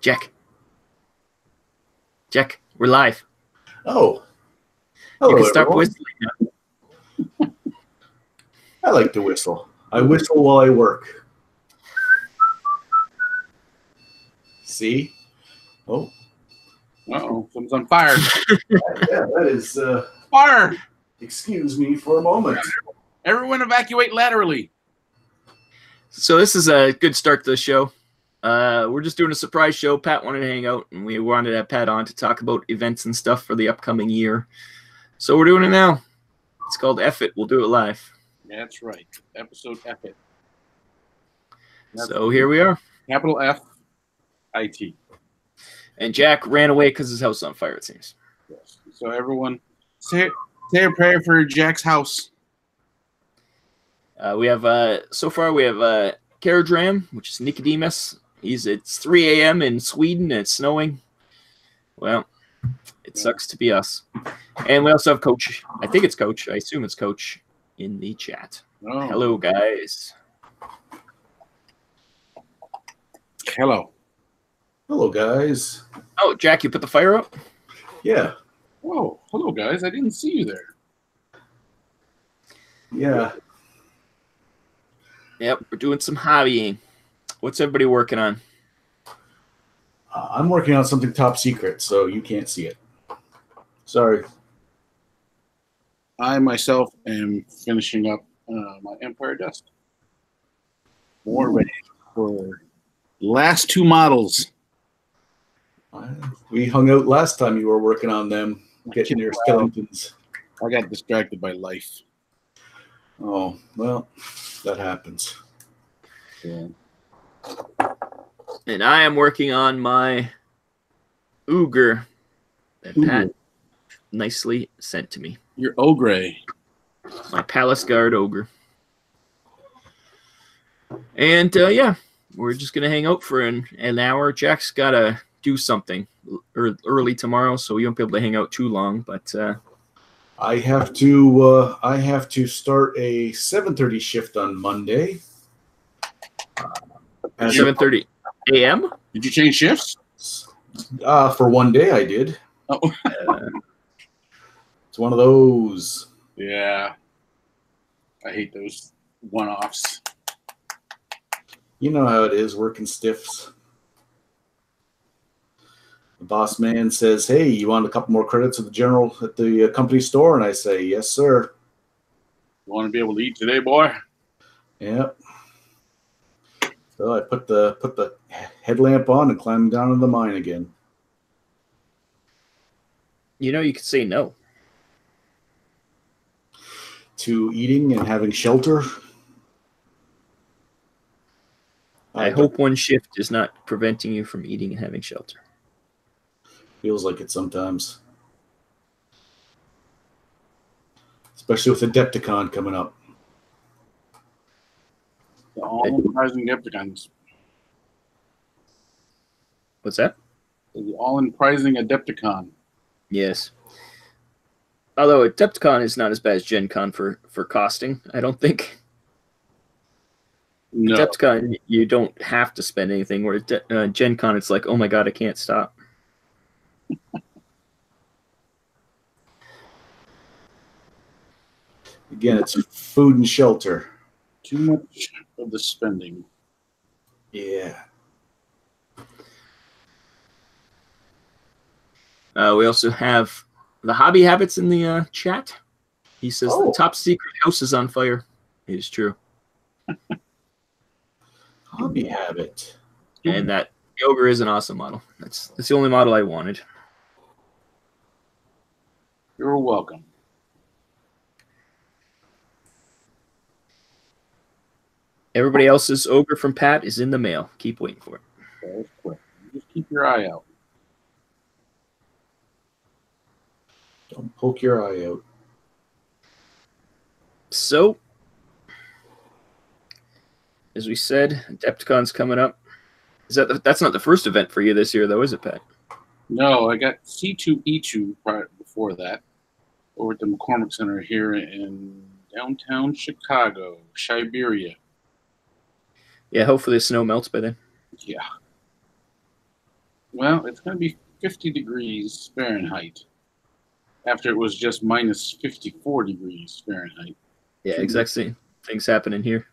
Jack. Jack, we're live. Oh. Hello, you can start everyone. whistling now. I like to whistle. I whistle while I work. See? Oh. Uh-oh, someone's on fire. Yeah, that is... Fire! Excuse me for a moment. Everyone evacuate laterally. So this is a good start to the show. We're just doing a surprise show. Pat wanted to hang out, and we wanted to have Pat on to talk about events and stuff for the upcoming year. So we're doing it now. It's called F It. We'll do it live. That's right. Episode F It. So here we are. Capital F-I-T. And Jack ran away because his house is on fire, it seems. Yes. So everyone, say a prayer for Jack's house. We have so far we have Karadram, which is Nicodemus. It's 3 a.m. in Sweden and it's snowing. Well, it sucks to be us. And we also have Coach. I think it's Coach. I assume it's Coach in the chat. Oh. Hello, guys. Hello. Hello, guys. Oh, Jack, you put the fire up? Yeah. Oh, hello, guys. I didn't see you there. Yeah. Yep, we're doing some hobbying. What's everybody working on? I'm working on something top secret, so you can't see it. Sorry. I myself am finishing up my Empire Dust. More ready for last two models. We hung out last time you were working on them, getting your skeletons. I got distracted by life. Oh, well, that happens. Yeah. And I am working on my Ogre that Pat nicely sent to me. Your Ogre. My Palace Guard Ogre. And, yeah, we're just going to hang out for an hour. Jack's got to do something early tomorrow, so we won't be able to hang out too long, but... I have to start a 7:30 shift on Monday. At 7:30 a.m.? Did you change shifts? For one day I did. Oh. It's one of those. Yeah. I hate those one-offs. You know how it is working stiffs. The boss man says, "Hey, you want a couple more credits at the company store?" And I say, "Yes, sir." You want to be able to eat today, boy? Yep. So I put the headlamp on and climbed down in the mine again. You know, you could say no. To eating and having shelter. I hope one shift is not preventing you from eating and having shelter. Feels like it sometimes. Especially with Adepticon coming up. The all-in-prizing Adepticons. What's that? The all-in-prizing Adepticon. Yes. Although Adepticon is not as bad as Gen Con for costing, I don't think. No. Adepticon, you don't have to spend anything, where Gen Con, it's like, oh my god, I can't stop. Again, it's food and shelter. Too much of the spending. Yeah. We also have the Hobby Habits in the chat. He says the top secret house is on fire. It is true. Hobby Habit. And that Ogre is an awesome model. That's the only model I wanted. You're welcome. Everybody else's Ogre from Pat is in the mail. Keep waiting for it. That's quick. Just keep your eye out. Don't poke your eye out. So, as we said, Adepticon's coming up. That's not the first event for you this year, though, is it, Pat? No, I got C2E2 before that over at the McCormick Center here in downtown Chicago, Siberia. Yeah, hopefully the snow melts by then. Yeah. Well, it's going to be 50 degrees Fahrenheit after it was just minus 54 degrees Fahrenheit. Yeah, exact same things happening here.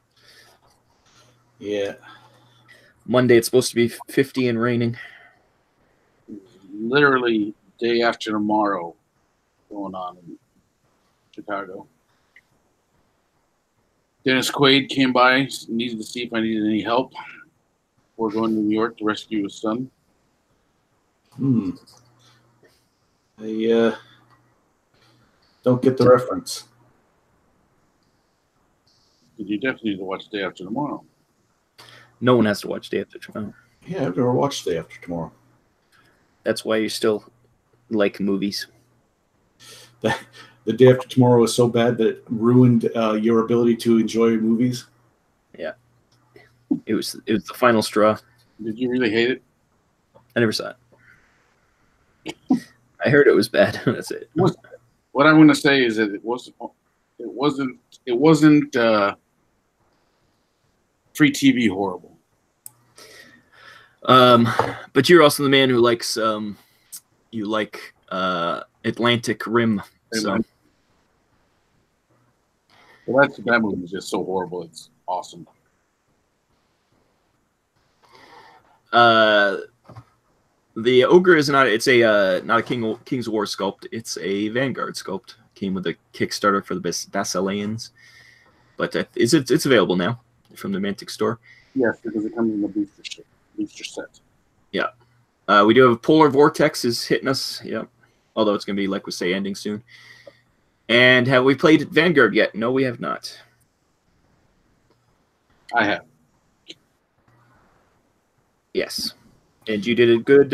Yeah. Monday it's supposed to be 50 and raining. Literally day after tomorrow going on in Chicago. Dennis Quaid came by, needed to see if I needed any help. We're going to New York to rescue his son. I don't get the reference. You definitely need to watch Day After Tomorrow. No one has to watch Day After Tomorrow. Yeah, I've never watched Day After Tomorrow. That's why you still like movies. The Day After Tomorrow was so bad that it ruined your ability to enjoy movies. Yeah, it was the final straw. Did you really hate it? I never saw it. I heard it was bad. That's it. What I'm going to say is that it wasn't free TV horrible. But you're also the man who likes you like Atlantic Rim. So. Well, that movie was just so horrible. It's awesome. The ogre is not. It's a not a King's War sculpt. It's a Vanguard sculpt. Came with a Kickstarter for the Basileans, but it's available now from the Mantic store. Yes, because it comes in the booster set. Yeah, we do have Polar Vortex is hitting us. Yep, although it's gonna be like we say ending soon. And have we played Vanguard yet? No, we have not. I have. Yes. And you did a good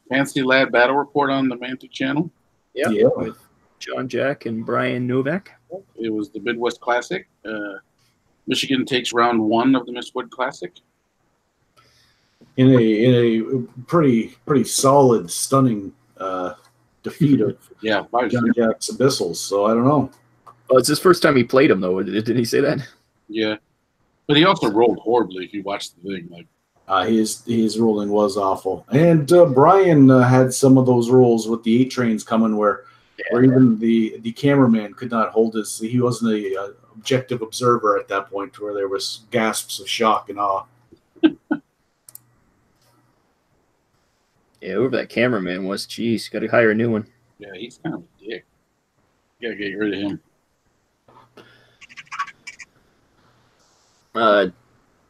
Fancy Lad Battle Report on the Mantic channel. Yeah, with John Jack and Brian Novak. It was the Midwest Classic. Michigan takes round 1 of the Midwest Classic. In a pretty solid, stunning defeat of John Jack's Abyssals. So I don't know. Oh, it's his first time he played him though. Didn't he say that? Yeah, but he also rolled horribly. If you watch the thing, like. His rolling was awful, and Brian had some of those rolls with the 8 trains coming where even the cameraman could not hold his. He wasn't a objective observer at that point, where there was gasps of shock and awe. Yeah, whoever that cameraman was, geez, got to hire a new one. Yeah, he's kind of a dick. You gotta get rid of him.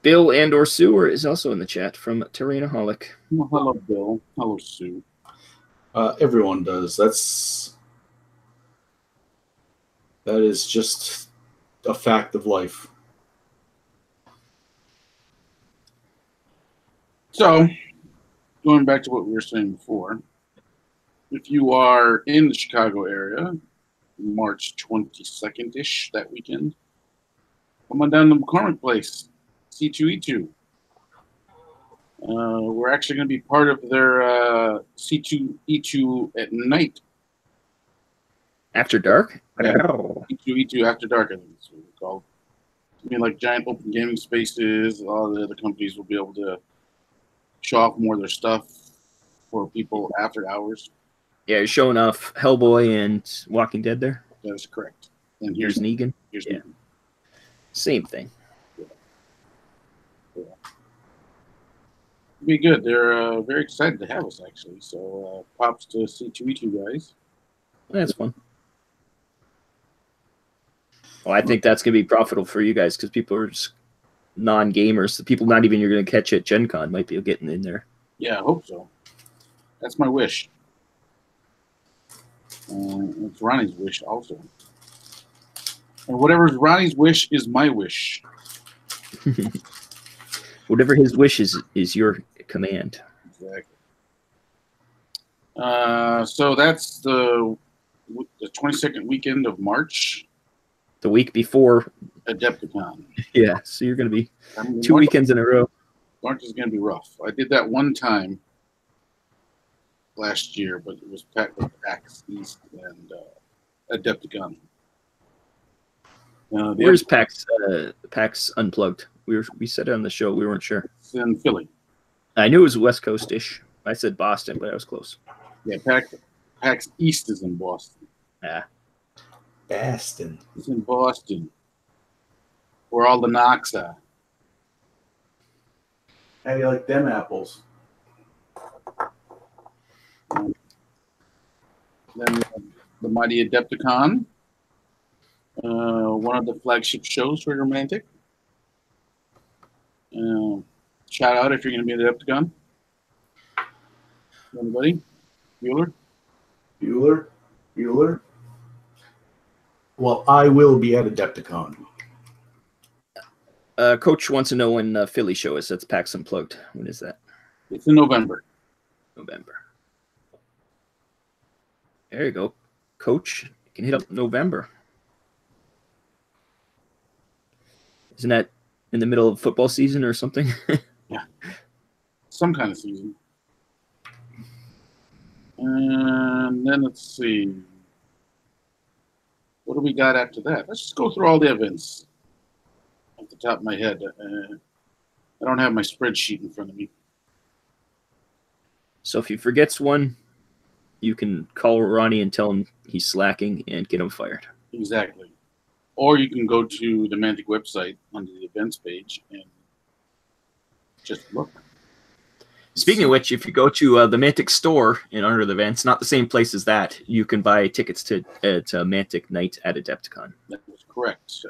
Bill and/or Sue is also in the chat from Terrainaholic. Well, hello, Bill. Hello, Sue. Everyone does. That is just a fact of life. So, going back to what we were saying before, if you are in the Chicago area, March 22nd-ish, that weekend, come on down to McCormick Place. C2E2. We're actually going to be part of their C2E2 at night. After dark? Yeah. C2E2 After Dark, I think it's what it's called. I mean, like giant open gaming spaces. A lot of the other companies will be able to show off more of their stuff for people after hours. Yeah, you're showing off Hellboy and Walking Dead there. That is correct. And here's Negan. Here's Negan. Same thing. Be good. They're very excited to have us, actually. So props to C2E2 guys. That's fun. Well, I think that's going to be profitable for you guys because people are just non-gamers. The people not even you're going to catch at Gen Con might be getting in there. Yeah, I hope so. That's my wish. It's Ronnie's wish also. And whatever's Ronnie's wish is my wish. Whatever his wish is your command. Exactly. So that's the 22nd weekend of March. The week before Adepticon. Yeah, so you're going to be 2 weekends in a row. March is going to be rough. I did that one time last year, but it was packed with PAX East and Adepticon. Where's PAX Unplugged? We said it on the show. We weren't sure. It's in Philly. I knew it was West Coast-ish. I said Boston, but I was close. Yeah, PAX East is in Boston. Yeah. Boston. It's in Boston, where all the knocks are. How do you like them apples? Then we have the Mighty Adepticon, one of the flagship shows for Romantic. Shout out if you're going to be at Adepticon. Anybody? Bueller? Bueller? Well, I will be at Adepticon. Coach wants to know when Philly show is. That's PAX Unplugged. When is that? It's in November. November. There you go. Coach, you can hit up November. Isn't that in the middle of football season or something? Yeah. Some kind of season. And then let's see. What do we got after that? Let's just go through all the events off the top of my head. I don't have my spreadsheet in front of me. So if he forgets one, you can call Ronnie and tell him he's slacking and get him fired. Exactly. Or you can go to the Mantic website under the events page and just look. Speaking of which, if you go to the Mantic store and under the events, not the same place as that, you can buy tickets to Mantic Night at Adepticon. That is correct.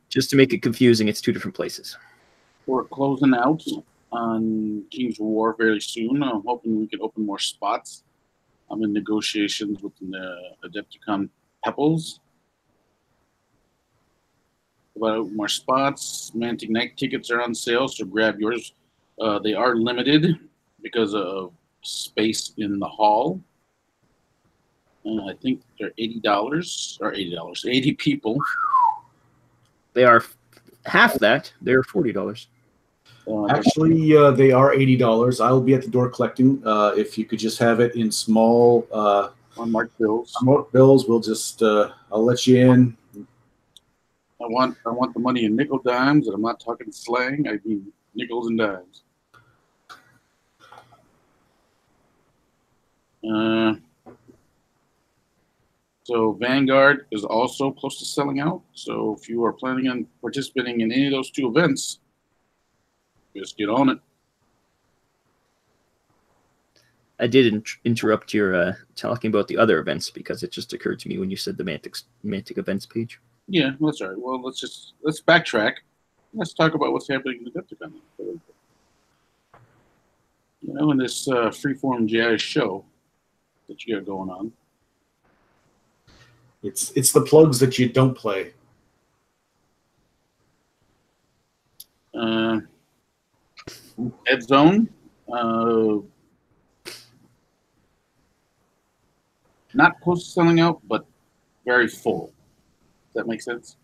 Just to make it confusing, it's two different places. We're closing out on King's War very soon. I'm hoping we can open more spots. I'm in negotiations with the Adepticon Pebbles about more spots. Mantic Night tickets are on sale, so grab yours. They are limited because of space in the hall. I think they're $80 or $80. 80 people. They are half that. They're $40. Actually, they are $80. I'll be at the door collecting. If you could just have it in small unmarked bills. Unmarked bills. We'll just I'll let you in. I want the money in nickel dimes, and I'm not talking slang. I mean nickels and dimes. So Vanguard is also close to selling out. So if you are planning on participating in any of those two events, just get on it. I did interrupt your talking about the other events because it just occurred to me when you said the Mantic events page. Yeah, that's all right. Well, let's backtrack. Let's talk about what's happening in the Adepticon. You know, in this freeform jazz show that you got going on. It's the plugs that you don't play. Deadzone. Not close to selling out, but very full. Does that make sense?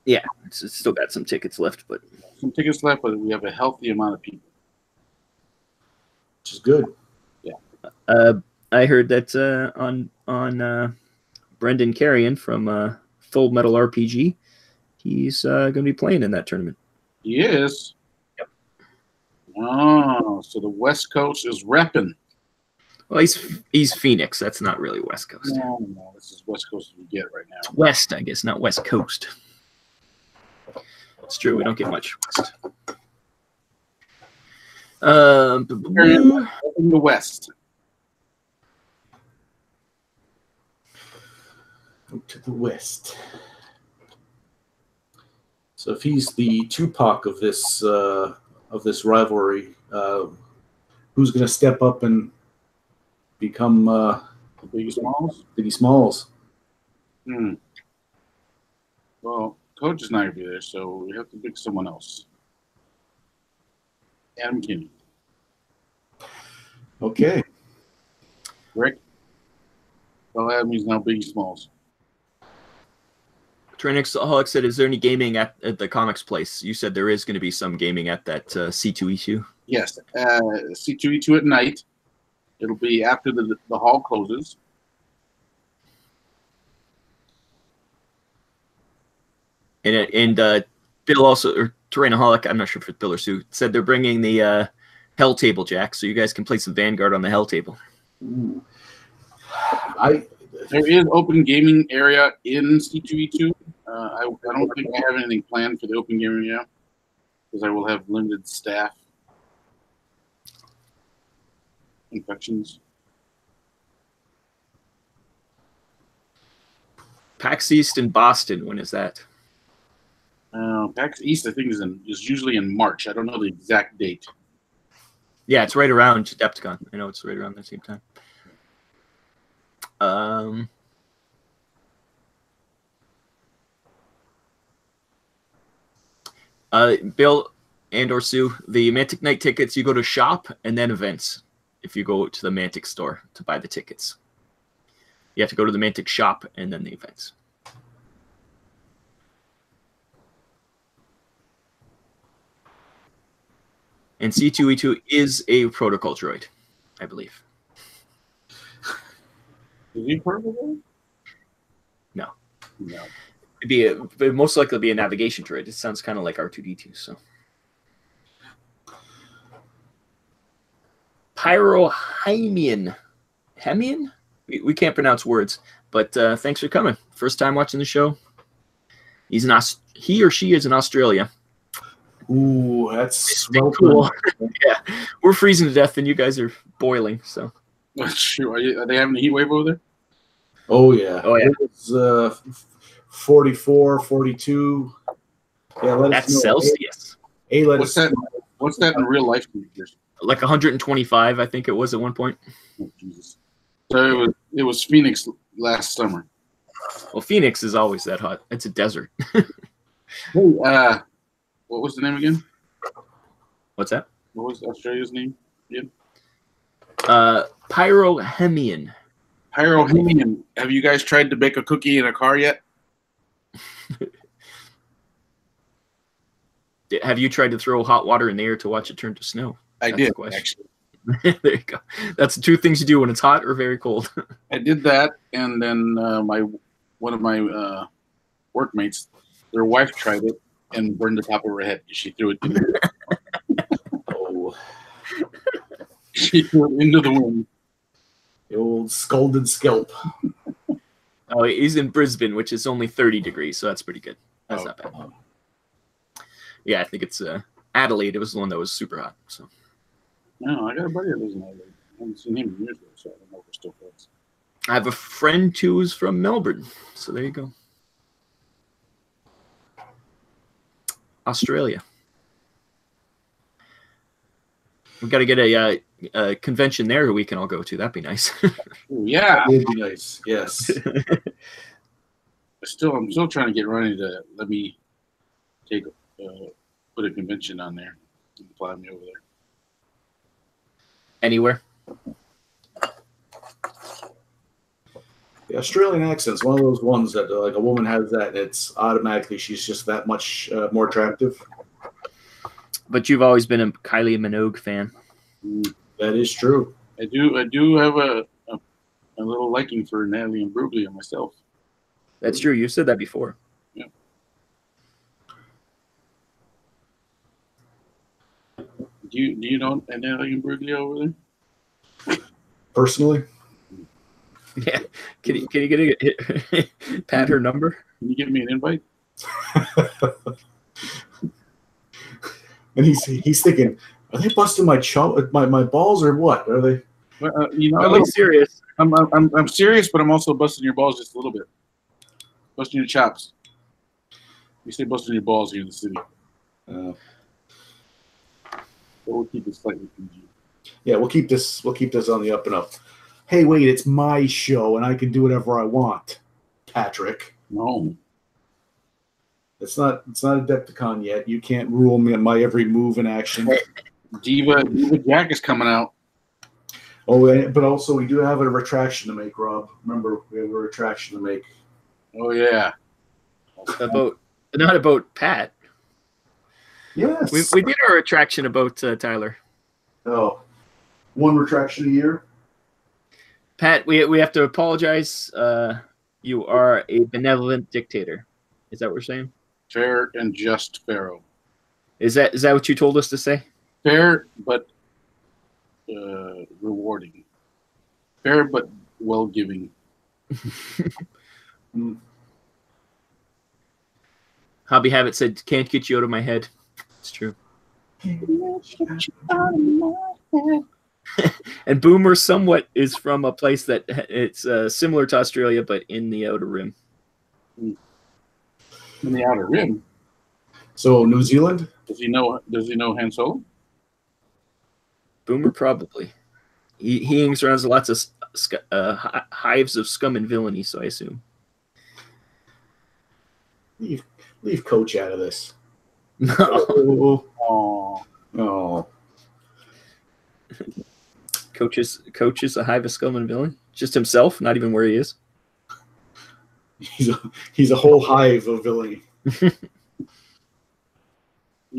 Yeah, it's still got some tickets left, but some tickets left, but we have a healthy amount of people, which is good. Yeah. I heard that on Brendan Carrion from Full Metal RPG, he's going to be playing in that tournament. He is. Yep. Oh, so the West Coast is repping. Well, he's Phoenix. That's not really West Coast. No, this is West Coast we get right now. It's West, I guess, not West Coast. It's true. We don't get much West. In the West. To the West. So if he's the Tupac of this rivalry, who's going to step up and become Biggie Smalls? Biggie Smalls. Well, Coach is not going to be there, so we have to pick someone else. Adam Kinney. Okay. Rick? Well, Adam is now Biggie Smalls. Trainixaholic said, is there any gaming at the comics place? You said there is going to be some gaming at that C2E2. Yes, C2E2 at night. It'll be after the hall closes. And Bill also, or Terrainaholic, I'm not sure if it's Bill or Sue, said they're bringing the Hell table, Jack, so you guys can play some Vanguard on the Hell table. Ooh. There is open gaming area in C2E2. I don't think I have anything planned for the open gaming area because I will have limited staff. Infections. PAX East in Boston. When is that? PAX East, I think, is usually in March. I don't know the exact date. Yeah, it's right around Adepticon. I know it's right around the same time. Bill and or Sue, the Mantic Night tickets, you go to shop and then events. If you go to the Mantic store to buy the tickets, you have to go to the Mantic shop and then the events. And C2E2 is a protocol droid, I believe. Is he purple? No. No. It'd most likely be a navigation droid. It sounds kind of like R2-D2. So. Pyrohymian. Hemian? We can't pronounce words, but thanks for coming. First time watching the show. He or she is in Australia. Ooh, that's cool. Yeah, we're freezing to death, and you guys are boiling. So, are they having a heat wave over there? Oh yeah. Oh yeah. It was 44, 42. Yeah, that's Celsius. What's that in real life temperatures? Like 125, I think it was at one point. Oh, Jesus. So it was Phoenix last summer. Well, Phoenix is always that hot. It's a desert. Hey, what was the name again? What's that? What was Australia's name again? Pyrohymian. Pyrohymian. Have you guys tried to bake a cookie in a car yet? Have you tried to throw hot water in the air to watch it turn to snow? I did, actually. There you go. That's the two things you do when it's hot or very cold. I did that, and then one of my workmates, their wife tried it and burned the top of her head. She threw it into she threw it into the wind. The old scalded scalp. Oh, he's in Brisbane, which is only 30 degrees, so that's pretty good. That's not bad. Yeah, I think it's Adelaide. It was the one that was super hot. So. No, I got a buddy that lives in Adelaide. I haven't seen him in years, so I don't know if we're still friends. I have a friend too who's from Melbourne, so there you go. Australia. We've got to get a convention there we can all go to. That'd be nice. Yeah, that would be nice. Yes. I'm still trying to get Ronnie to let me put a convention on there and fly me over there. Anywhere. The Australian accent's one of those ones that like a woman has that and it's automatically she's just that much more attractive. But you've always been a Kylie Minogue fan. That is true. I do have a little liking for Natalie Imbruglia myself. That's true. You said that before. Yeah. Do you know Natalie Imbruglia over there? Personally? Yeah. Can you get Pat her number? Can you give me an invite? And he's thinking, are they busting my balls or what? Are they? I'm serious. I'm serious, but I'm also busting your balls just a little bit. Busting your chops. You say busting your balls here in the city. But we'll keep it slightly PG. Yeah, we'll keep this on the up and up. Hey, wait, it's my show and I can do whatever I want, Patrick. No. It's not Adepticon yet. You can't rule me on my every move and action. Diva Jack is coming out. Oh, but also we do have a retraction to make, Rob. Remember, we have a retraction to make. Oh yeah. Not about Pat. Yes. We did our retraction about Tyler. Oh, one retraction a year. Pat, we have to apologize. You are a benevolent dictator. Is that what we're saying? Fair and just Pharaoh. Is that what you told us to say? Fair but rewarding. Fair but well giving. Hobby Habit said, "Can't get you out of my head." It's true. And Boomer somewhat is from a place that it's similar to Australia, but in the Outer Rim. In the Outer Rim. So New Zealand? Does he know Han Solo? Boomer probably. He hangs around lots of hives of scum and villainy, so I assume. Leave Coach out of this. No. Oh. Coach is a hive of scum and villainy? Just himself, not even where he is? He's a whole hive of villainy.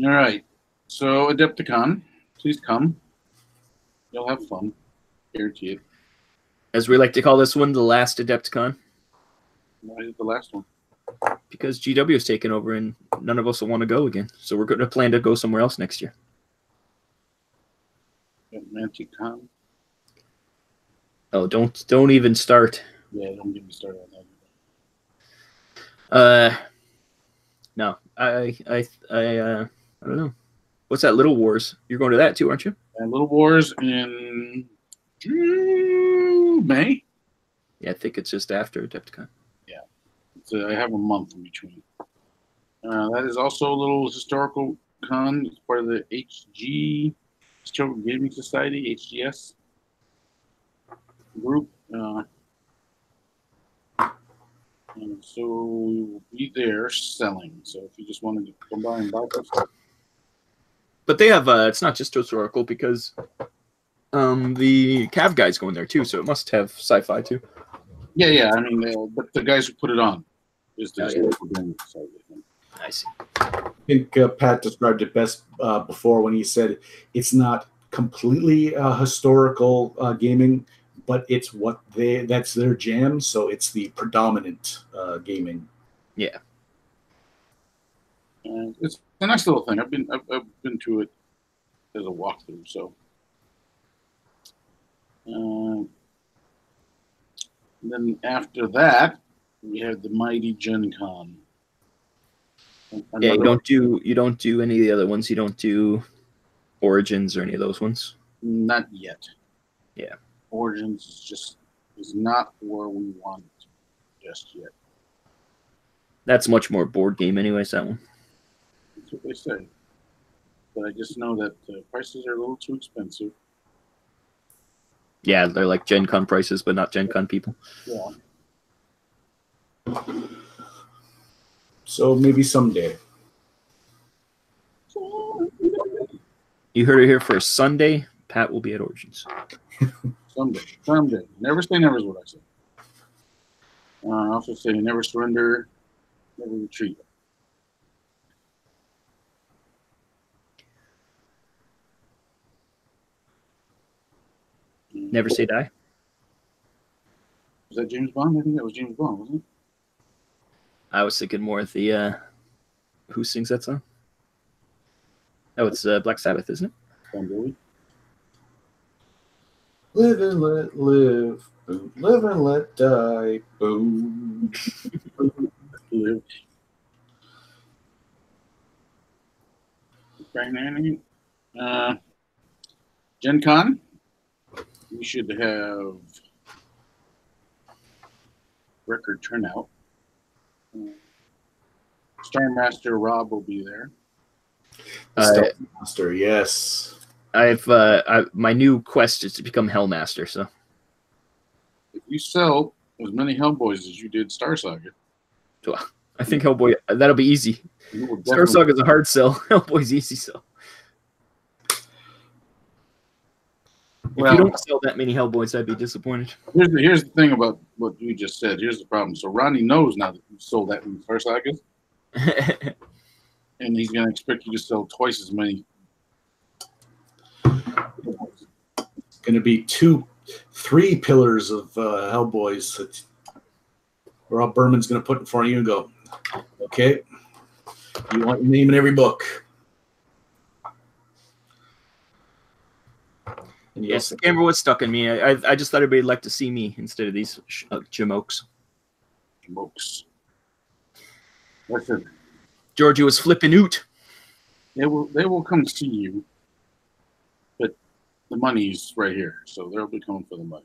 All right. So, Adepticon, please come. You'll have fun. Guarantee it. As we like to call this one, the last Adepticon. Why is it the last one? Because GW is taken over and none of us will want to go again. So we're going to plan to go somewhere else next year. Manticon. Oh, don't even start. Yeah, don't get me started on that. No, I don't know. What's that? Little Wars. You're going to that too, aren't you? And Little Wars in May. Yeah, I think it's just after Adepticon. Yeah, I have a month in between. That is also a little historical con. It's part of the HG, Historical Gaming Society, HGS group. And so we will be there selling. So if you just want to come by and buy stuff. But they have it's not just historical because the Cav guy's going there too, so it must have sci-fi too. Yeah. I mean, but the guys who put it on is the Historical Gaming Society. I see. I think Pat described it best before when he said it's not completely historical gaming, but it's that's their jam, so it's the predominant gaming. Yeah. And it's a nice little thing. I've been to it as a walkthrough. So, then after that, we have the mighty Gen Con. Yeah, you don't do any of the other ones. You don't do Origins or any of those ones. Not yet. Yeah. Origins is not where we want it just yet. That's much more board game anyways, that one. That's what they say. But I just know that prices are a little too expensive. Yeah, they're like Gen Con prices, but not Gen Con people. Yeah. So maybe someday. You heard it here first. Sunday, Pat will be at Origins. Someday. Never say never is what I say. I also say never surrender, never retreat. Never say die. Was that James Bond? I think that was James Bond, wasn't it? I was thinking more of the who sings that song? Oh, it's Black Sabbath, isn't it? Bon Jovi. Live and let live, boom. Live and let die, boom. Live. Gen Con. We should have record turnout. Star Master Rob will be there. Star Master, yes. My new quest is to become Hellmaster. So If you sell as many Hellboys as you did Star Saga, I think Hellboy that'll be easy. Star Saga is a hard sell. Hellboy's easy sell. If you don't sell that many Hellboys, I'd be disappointed. Here's the thing about what you just said. Here's the problem. So Ronnie knows now that you sold that many Star Sagas, and he's going to expect you to sell twice as many. It's going to be 3 pillars of Hellboys that Rob Berman's going to put in front of you and go, okay, you want your name in every book. Yes, the camera was stuck in me. I just thought everybody'd like to see me instead of these jamokes. Listen, Georgie was flipping out. they will come see you, but the money's right here, so they'll be coming for the money.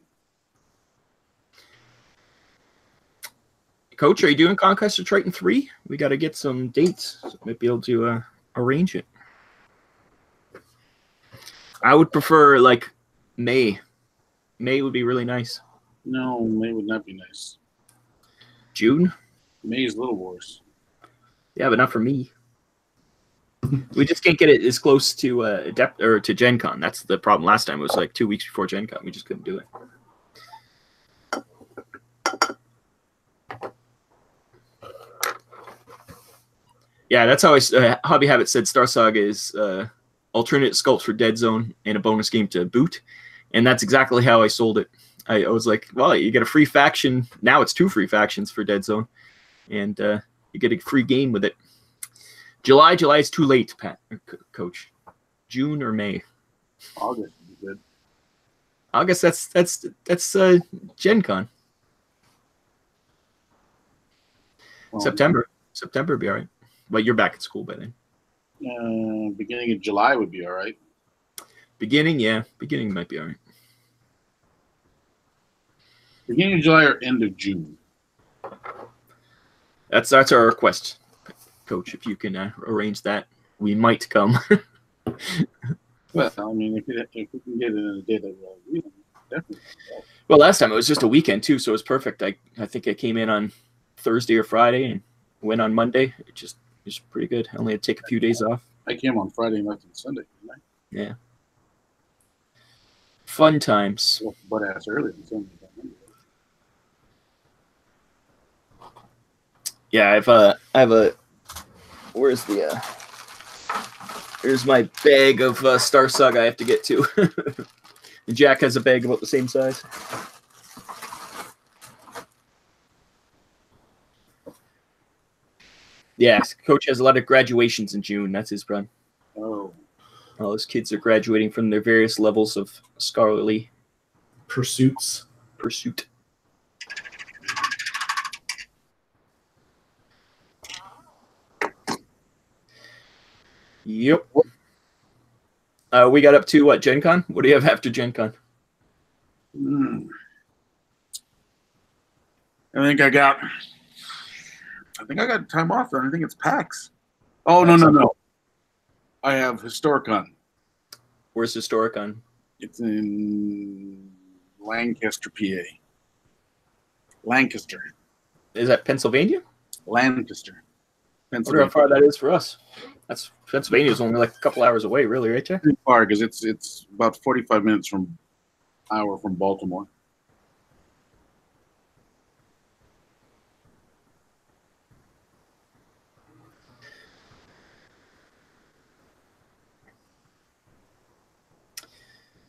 Coach, are you doing Conquest of Triton 3? We got to get some dates. So might be able to arrange it. I would prefer like May. May would be really nice. No, May would not be nice. June? May is Little Wars. Yeah, but not for me. We just can't get it as close to to Gen Con. That's the problem. Last time it was like 2 weeks before Gen Con. We just couldn't do it. Yeah, that's how Hobby Habit said Star Saga is alternate sculpts for Deadzone and a bonus game to boot. And that's exactly how I sold it. I was like, well, you get a free faction. Now it's 2 free factions for Deadzone. And you get a free game with it. July is too late, Pat, Coach. June or May? August would be good. August, that's Gen Con. Well, September would be all right. But you're back at school by then. Beginning of July would be all right. Beginning might be all right. Beginning of July or end of June. That's our request, Coach. If you can arrange that, we might come. Well, I mean, if we can get it in a day that we're all definitely. Well, last time it was just a weekend too, so it was perfect. I think I came in on Thursday or Friday and went on Monday. It was pretty good. I only had to take a few days off. I came on Friday and left on Sunday, didn't I? Yeah. Fun times. Butt ass early on Sunday. Yeah, I have a. Where's the? Here's my bag of Star Saga I have to get to. And Jack has a bag about the same size. Yeah, Coach has a lot of graduations in June. That's his problem. Oh. All those kids are graduating from their various levels of scholarly pursuit. Yep. We got up to what, Gen Con? What do you have after Gen Con? I think I got time off. I think it's PAX. Oh, no. I have Historicon. Where's Historicon? It's in Lancaster, PA. Lancaster. Is that Pennsylvania? Lancaster. I wonder how far that is for us. That's Pennsylvania's only like a couple hours away, really, right, Jack? Pretty far, because it's about 45 minutes from Baltimore.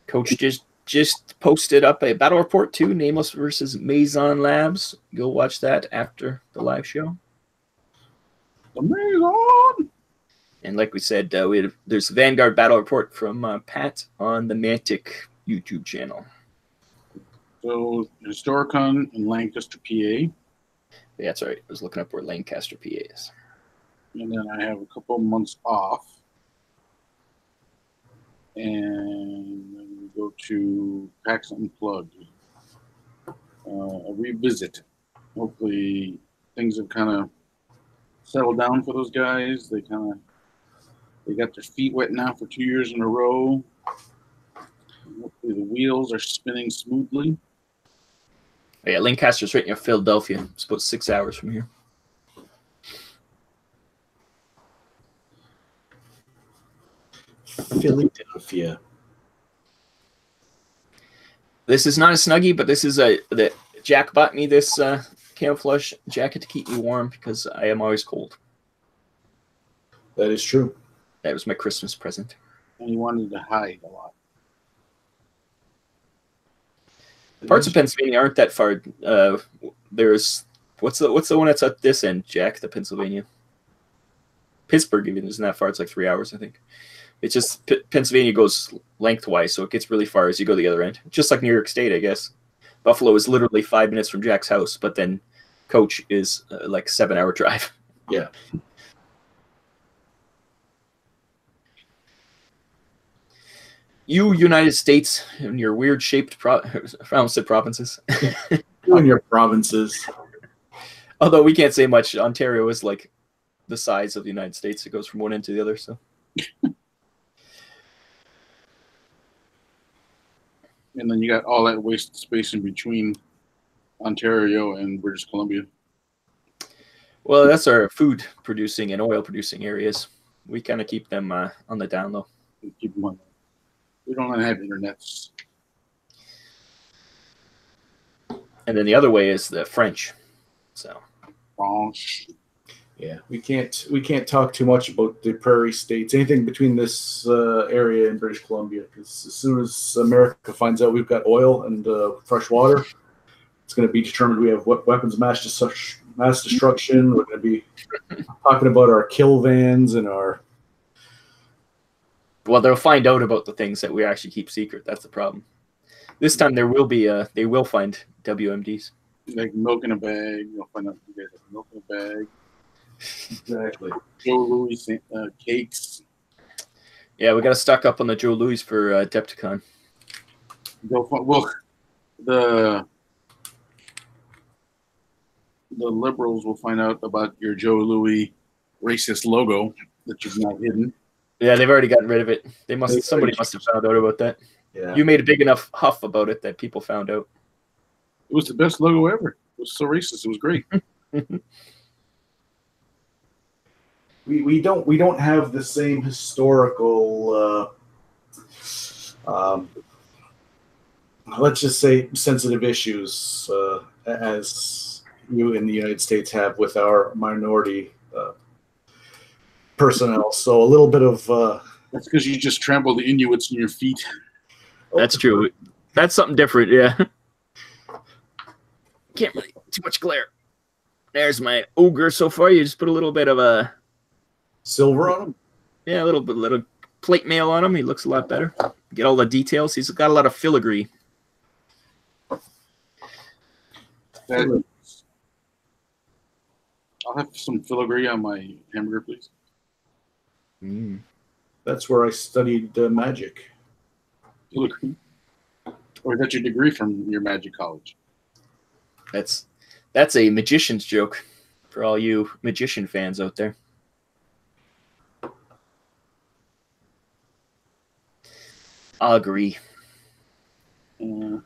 Coach just posted up a battle report too, Nameless versus Maison Labs. Go watch that after the live show. The Maison! And like we said, there's a Vanguard battle report from Pat on the Mantic YouTube channel. So Historicon in Lancaster, PA. Yeah, that's right. I was looking up where Lancaster, PA is. And then I have a couple months off. And then we go to PAX Unplugged. A revisit. Hopefully things have kind of settled down for those guys. They got their feet wet now for 2 years in a row. Hopefully the wheels are spinning smoothly. Oh, yeah, Lancaster's right near Philadelphia. It's about 6 hours from here. Philadelphia. This is not a Snuggie, but this is that Jack bought me this camouflage jacket to keep me warm because I am always cold. That is true. That was my Christmas present. And he wanted to hide a lot. Parts of Pennsylvania aren't that far. There's what's the one that's at this end, Jack? The Pennsylvania. Pittsburgh even isn't that far. It's like 3 hours, I think. It's just Pennsylvania goes lengthwise, so it gets really far as you go the other end. Just like New York State, I guess. Buffalo is literally 5 minutes from Jack's house, but then Coach is like 7-hour drive. Yeah. You United States and your weird shaped provinces. You and your provinces. Although we can't say much. Ontario is like the size of the United States. It goes from one end to the other. So. And then you got all that waste space in between Ontario and British Columbia. Well, that's our food producing and oil producing areas. We kind of keep them on the down low. Keep them on. We don't have internets. And then the other way is the French. So. French. Yeah, we can't talk too much about the prairie states, anything between this area and British Columbia, because as soon as America finds out we've got oil and fresh water, it's going to be determined we have weapons of mass destruction. We're going to be talking about our kill vans and our. Well, they'll find out about the things that we actually keep secret. That's the problem. This time there will be they will find WMDs. Like milk in a bag. You'll find out you guys have milk in a bag. Exactly. Joe Louis cakes. Yeah, we got to stock up on the Joe Louis for Decepticon. Well, the liberals will find out about your Joe Louis racist logo that you've not hidden. Yeah, they've already gotten rid of it. Somebody must have found out about that. Yeah. You made a big enough huff about it that people found out. It was the best logo ever. It was so racist. It was great. We don't have the same historical let's just say sensitive issues as you in the United States have with our minority personnel. So a little bit of that's because you just trample the Inuits in your feet. That's true. That's something different, yeah. Can't really too much glare. There's my ogre so far. You just put a little bit of a silver on him. Yeah, a little plate mail on him. He looks a lot better. Get all the details. He's got a lot of filigree. I'll have some filigree on my hamburger, please. That's where I studied magic. Filigree. Or got your degree from your magic college? That's a magician's joke for all you magician fans out there. I'll agree. Yeah.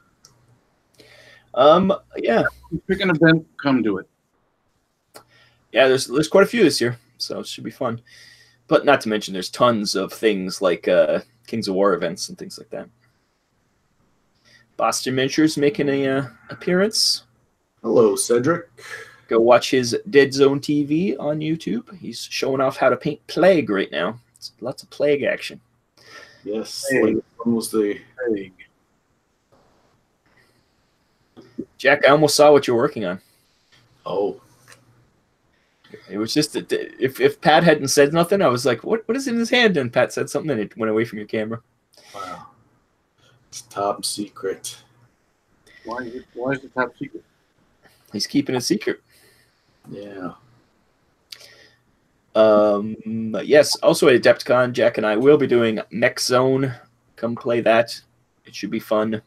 Yeah. Pick an event, come do it. Yeah, there's quite a few this year, so it should be fun. But not to mention, there's tons of things like Kings of War events and things like that. Boston Miniatures making a appearance. Hello, Cedric. Go watch his Deadzone TV on YouTube. He's showing off how to paint Plague right now. It's lots of Plague action. Yes, one was the Plague. Jack, I almost saw what you're working on. Oh. It was just if Pat hadn't said nothing, I was like, what is in his hand? And Pat said something and it went away from your camera. Wow. It's top secret. Why is it top secret? He's keeping it secret. Yeah. Yes, also at Adepticon, Jack and I will be doing Mech Zone. Come play that. It should be fun.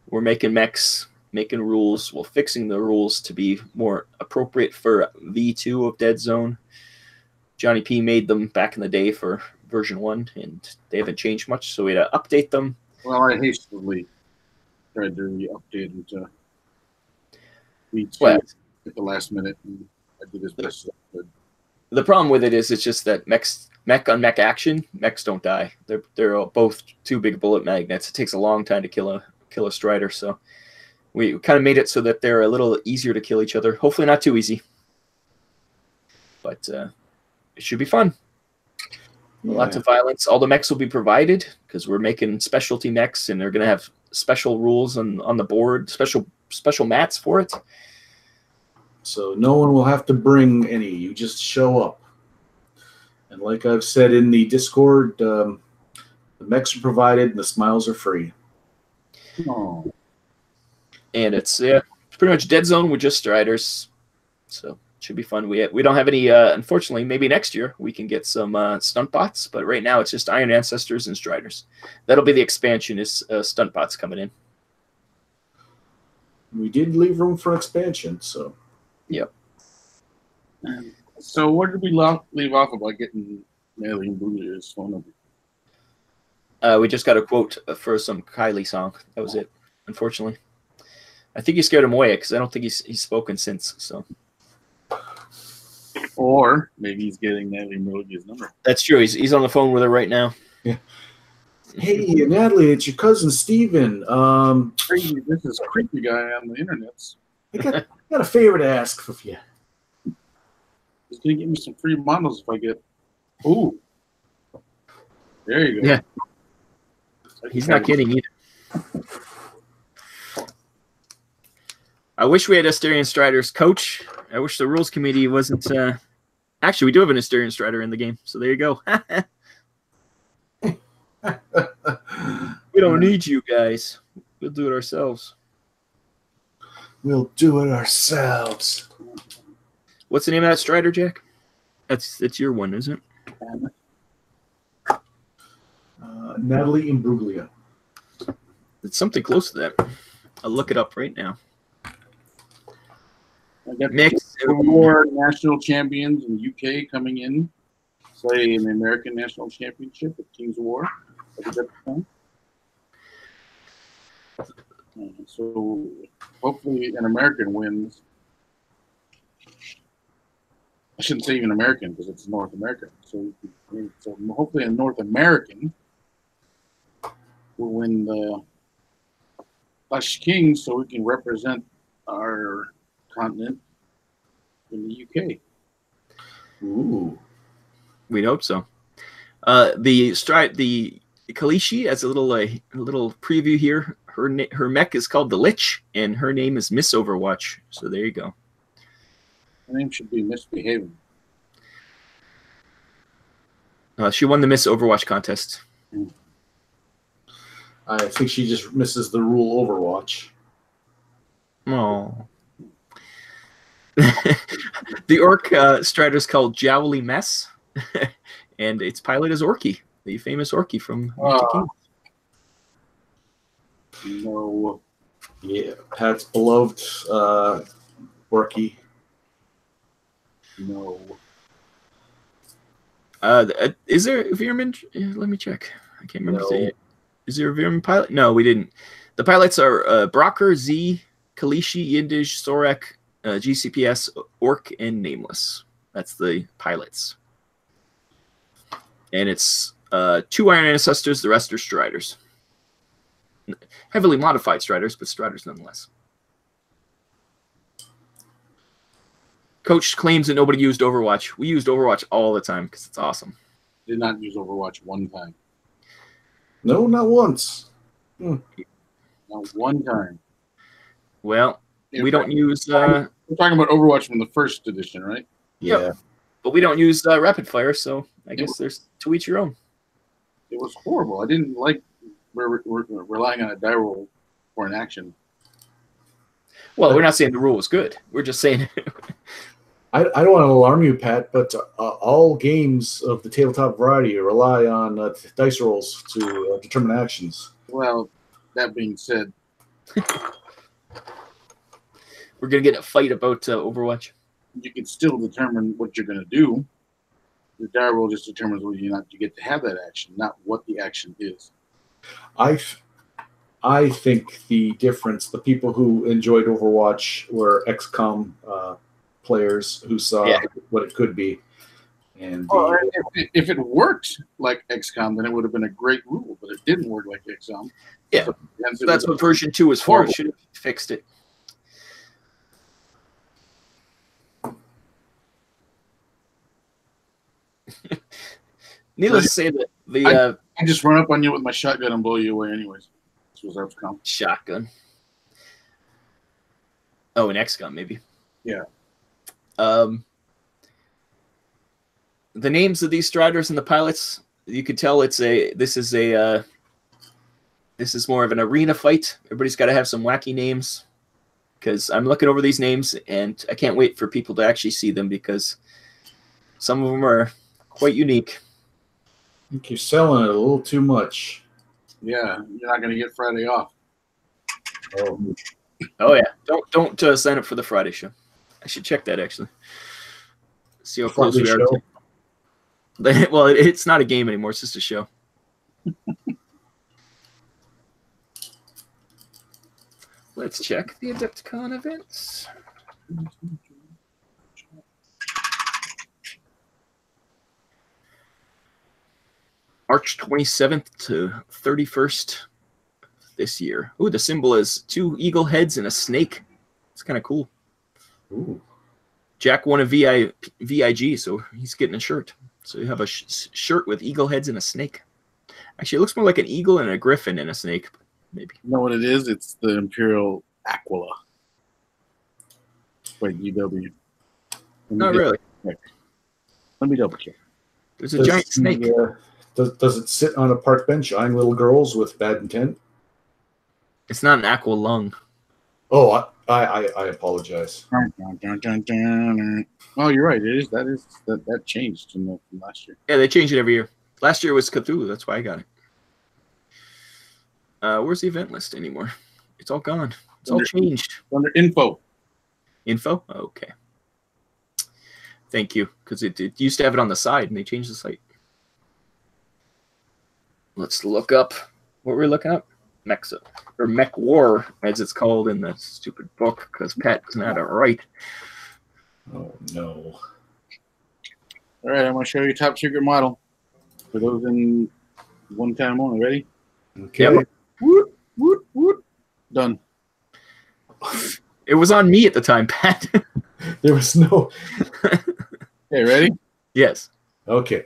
We're making mechs, making rules. Well, fixing the rules to be more appropriate for V2 of Deadzone. Johnny P made them back in the day for version 1, and they haven't changed much, so we had to update them. Well, I hastily tried to update it to V2 at the last minute, and I did as best as I could. The problem with it is it's just that mech on mech action, mechs don't die. They're both too big bullet magnets. It takes a long time to kill a Strider, so we kind of made it so that they're a little easier to kill each other. Hopefully not too easy, but it should be fun. Yeah. Lots of violence. All the mechs will be provided because we're making specialty mechs, and they're going to have special rules on the board, special mats for it. So no one will have to bring any. You just show up. And like I've said in the Discord, the mechs are provided and the smiles are free. Oh. And it's pretty much Deadzone with just Striders. So it should be fun. We don't have any, unfortunately, maybe next year we can get some stunt bots, but right now it's just Iron Ancestors and Striders. That'll be the expansion, is stunt bots coming in. We did leave room for expansion, so. Yep. So where did we leave off about getting Natalie Imbruglia's phone number? We just got a quote for some Kylie song. That was it, unfortunately. I think he scared him away because I don't think he's spoken since. So. Or maybe he's getting Natalie Imbruglia's number. That's true. He's on the phone with her right now. Yeah. Hey, Natalie, it's your cousin Steven. Crazy, this is a creepy guy on the internet. I got a favor to ask of you. He's gonna give me some free models if I get. Ooh, there you go. Yeah, he's not kidding either. I wish we had Asterion Striders coach. I wish the rules committee wasn't. Actually, we do have an Asterion Strider in the game, so there you go. We don't need you guys. We'll do it ourselves. We'll do it ourselves. What's the name of that Strider, Jack? That's your one, isn't it? Natalie Imbruglia. It's something close to that. I'll look it up right now. I got Next, more national champions in the UK coming in. Play in the American National Championship at Kings of War. So hopefully an American wins. I shouldn't say even American because it's North American. So hopefully a North American will win the Clash Kings so we can represent our continent in the UK. Ooh. we'd hope so. The Kalishi, as a little preview here. Her mech is called the Lich, and her name is Miss Overwatch. So there you go. Her name should be Misbehaving. She won the Miss Overwatch contest. I think she just misses the rule Overwatch. Oh. The Orc Strider is called Jowly Mess, and its pilot is Orky, the famous Orky from No. Yeah, Pat's beloved Orky. No. Is there a Veerman? Let me check. I can't remember. No. Is there a Veerman pilot? No, we didn't. The pilots are Brocker, Z, Kalishi, Yindish, Sorek, GCPS, Orc, and Nameless. That's the pilots. And it's 2 Iron Ancestors, the rest are Striders. Heavily modified Striders, but Striders nonetheless. Coach claims that nobody used Overwatch. We used Overwatch all the time because it's awesome. Did not use Overwatch one time. No, not once. Not one time. Well, we don't use... We're talking about Overwatch from the first edition, right? Yeah. Yep. But we don't use rapid fire, so I guess there's to each your own. It was horrible. I didn't like we're relying on a die roll for an action. Well, we're not saying the rule was good. We're just saying... I don't want to alarm you, Pat, but all games of the tabletop variety rely on dice rolls to determine actions. Well, that being said, we're going to get in a fight about Overwatch. You can still determine what you're going to do. The die roll just determines whether or not you get to have that action, not what the action is. I think the difference, the people who enjoyed Overwatch were XCOM players who saw what it could be. And if it worked like XCOM, then it would have been a great rule, but it didn't work like XCOM. Yeah, so that's what version 2 is for. It should have fixed it. Needless to say that I just run up on you with my shotgun and blow you away anyways. This was XCOM. Shotgun. Oh, an XCOM maybe. Yeah. the names of these striders and the pilots, you could tell this is more of an arena fight. Everybody's got to have some wacky names, because I'm looking over these names and I can't wait for people to actually see them, because some of them are quite unique. I think you're selling it a little too much. Yeah, you're not going to get Friday off. Oh yeah, don't sign up for the Friday show. I should check that actually. See how close we are. Well, it's not a game anymore. It's just a show. Let's check the Adepticon events. March 27th to 31st this year. Ooh, the symbol is 2 eagle heads and a snake. It's kind of cool. Ooh. Jack won a VIG, so he's getting a shirt. So you have a shirt with eagle heads and a snake. Actually, it looks more like an eagle and a griffin and a snake, maybe. You know what it is? It's the Imperial Aquila. Wait, UW. Not really. Let me double check. There's a giant snake. Does it sit on a park bench eyeing little girls with bad intent? It's not an aqua lung. Oh, I apologize. Oh, you're right. It is. That changed from last year. Yeah, they change it every year. Last year was Cthulhu. That's why I got it. Where's the event list anymore? It's all gone. It's all changed. Under info. Info? Okay. Thank you. Because it used to have it on the side, and they changed the site. Let's look up what we're looking up. Mech War, as it's called in the stupid book, because Pat doesn't have it right. Oh, no. All right, I'm going to show you top secret model. For those in one time only. Ready? Okay. Yeah, Woot, woot, woot. Done. it was on me at the time, Pat. There was no... Okay, ready? Yes. Okay.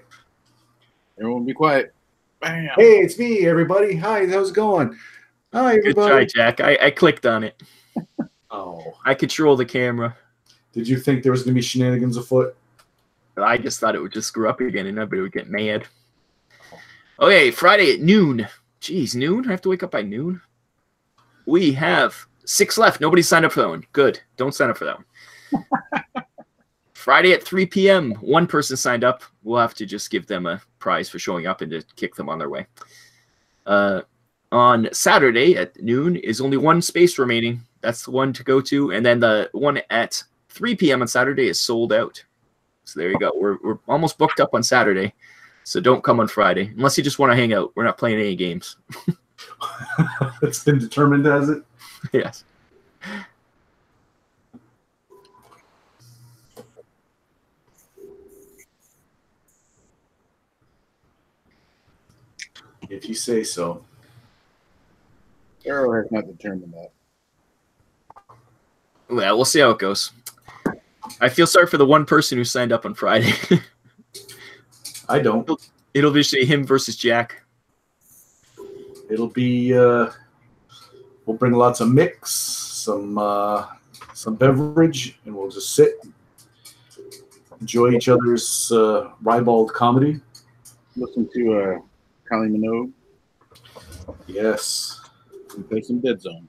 Everyone be quiet. Bam. Hey, it's me, everybody. Hi, how's it going? Hi, Good everybody. try, Jack. I clicked on it. Oh. I control the camera. Did you think there was going to be shenanigans afoot? I just thought it would just screw up again and everybody would get mad. Okay, Friday at noon. Jeez, noon? I have to wake up by noon? We have 6 left. Nobody signed up for that one. Good. Don't sign up for that one. Friday at 3 p.m. 1 person signed up. We'll have to just give them a prize for showing up and to kick them on their way. On Saturday at noon is only 1 space remaining. That's the one to go to. And then the one at 3 p.m. on Saturday is sold out. So there you go. We're almost booked up on Saturday. So don't come on Friday. Unless you just want to hang out. We're not playing any games. It's been determined, has it? Yes. If you say so. Arrow has not determined that. Well, we'll see how it goes. I feel sorry for the 1 person who signed up on Friday. I don't. It'll be him versus Jack. It'll be we'll bring lots of mix, some beverage, and we'll just sit, enjoy each other's ribald comedy. Listen to Kylie Minogue. Yes. And play some Deadzone.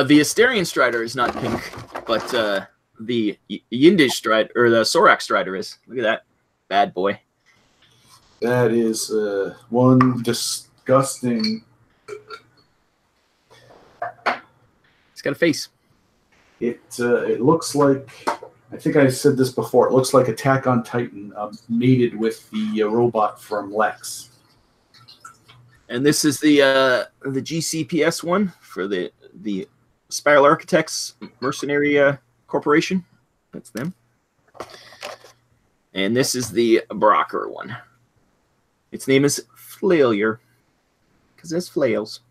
The Asterian Strider is not pink, but the Yindish Strider, or the Sorak Strider is. Look at that bad boy. That is one disgusting. He's got a face. It looks like, I think I said this before, it looks like Attack on Titan mated with the robot from Lex. And this is the GCPS one for the Spiral Architects Mercenary Corporation. That's them. And this is the Brocker one. Its name is Flailure, because there's flails.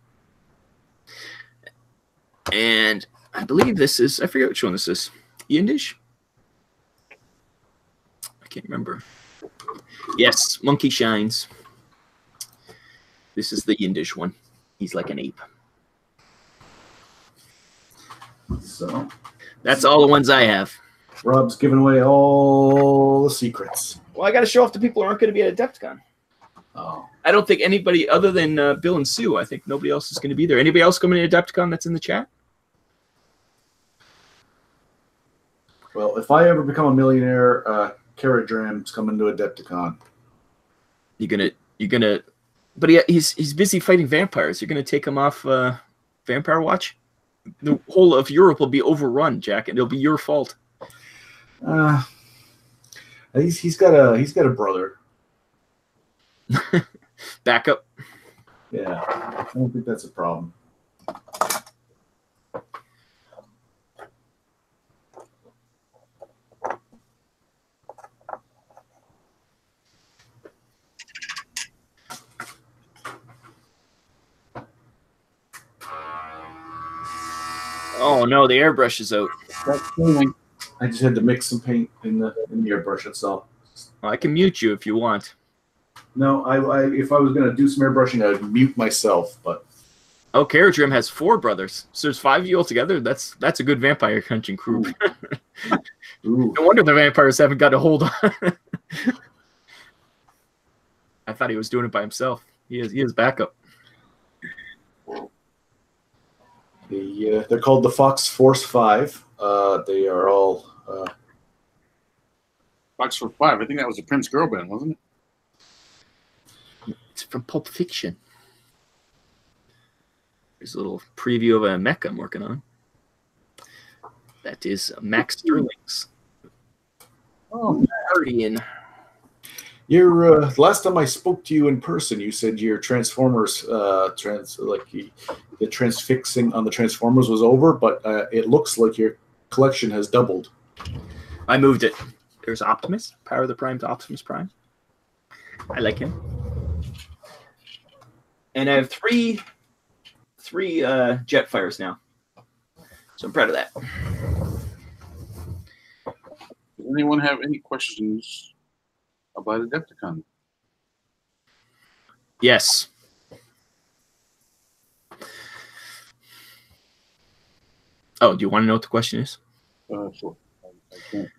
And I believe this is, I forget which one this is. Yindish? I can't remember. Yes, Monkey Shines. This is the Yindish one. He's like an ape. So that's all the ones I have. Rob's giving away all the secrets. Well, I got to show off the people who aren't going to be at Adepticon. Oh. I don't think anybody other than Bill and Sue. I think nobody else is going to be there. Anybody else coming to Adepticon that's in the chat? Well, if I ever become a millionaire, Caradram's coming to Adepticon. You're gonna, but he's busy fighting vampires. You're gonna take him off Vampire Watch. The whole of Europe will be overrun, Jack, and it'll be your fault. He's got a brother. Backup. Yeah, I don't think that's a problem. Oh no, the airbrush is out. I just had to mix some paint in the airbrush itself. Well, I can mute you if you want. No, if I was going to do some airbrushing, I would mute myself. But Caradram has 4 brothers, so there's 5 of you all together. That's a good vampire hunting crew. Ooh. No wonder the vampires haven't got a hold on. I thought he was doing it by himself. He is backup. They're called the Fox Force 5. They are all Fox Force 5. I think that was the Prince Girl Band, wasn't it? It's from Pulp Fiction. There's a little preview of a mech I'm working on. That is Max Sterling's. Oh, Guardian. Your last time I spoke to you in person, you said your Transformers the transfixing on the Transformers was over, but it looks like your collection has doubled. I moved it. There's Optimus, Power of the Prime to Optimus Prime. I like him. And I have three Jetfires now. So I'm proud of that. Does anyone have any questions about Adepticon? Yes. Oh, do you want to know what the question is? Sure. I can't.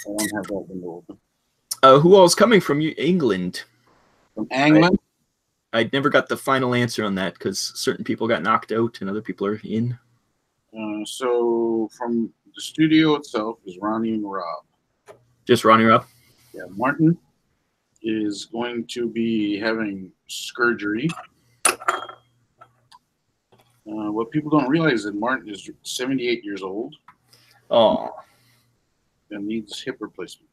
I don't have that window open. Who all is coming from England? From England? I never got the final answer on that because certain people got knocked out and other people are in. So from the studio itself is Ronnie and Rob. Just Ronnie Rob? Yeah, Martin is going to be having surgery. What people don't realize is that Martin is 78 years old. Oh. And needs hip replacement.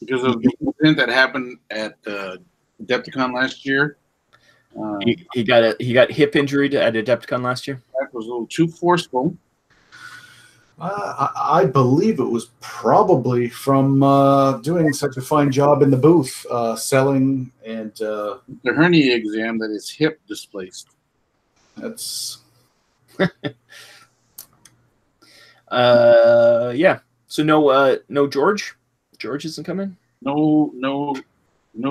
Because of the incident that happened at Adepticon last year. He got hip injury at Adepticon last year? That was a little too forceful. I believe it was probably from doing such a fine job in the booth, selling and the hernia exam that his hip displaced. That's yeah. So no George? George isn't coming? No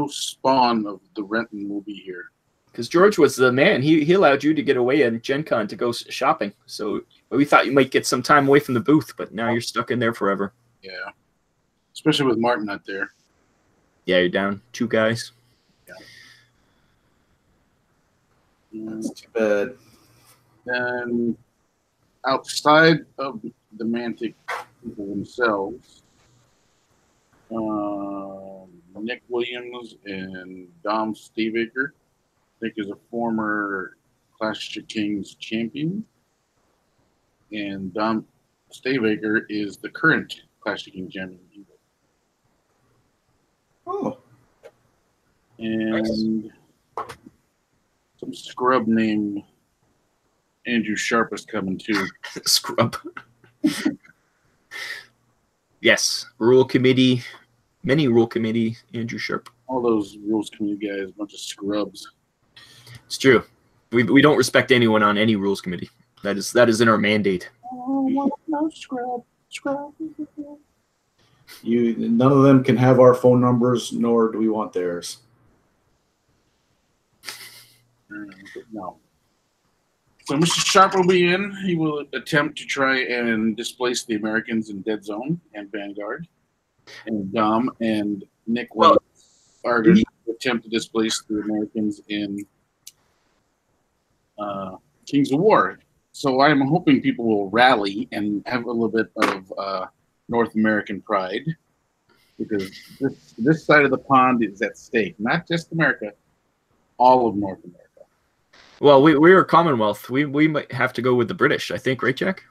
Spawn of the Renton will be here. Because George was the man. He allowed you to get away at Gen Con to go shopping. So we thought you might get some time away from the booth, but now you're stuck in there forever. Yeah. Especially with Martin not there. Yeah, you're down 2 guys. Yeah. That's too bad. Then outside of the Mantic people themselves, Nick Williams and Dom Stevaker, I think, is a former Clash of Kings champion, and Dom Stevaker is the current Clash of Kings champion. Oh. And some scrub named Andrew Sharp is coming too. Scrub. Yes. Rule committee. Many rule committee. Andrew Sharp. All those rules committee guys, a bunch of scrubs. It's true. We don't respect anyone on any rules committee. That is in our mandate. Oh, no scrub. None of them can have our phone numbers, nor do we want theirs. No. So Mr. Sharp will be in. He will attempt to try and displace the Americans in Deadzone and Vanguard. And Dom and Nick are going to attempt to displace the Americans in Kings of War. So I'm hoping people will rally and have a little bit of North American pride, because this side of the pond is at stake. Not just America, all of North America. Well, we're a Commonwealth. We might have to go with the British, I think, right, Jack?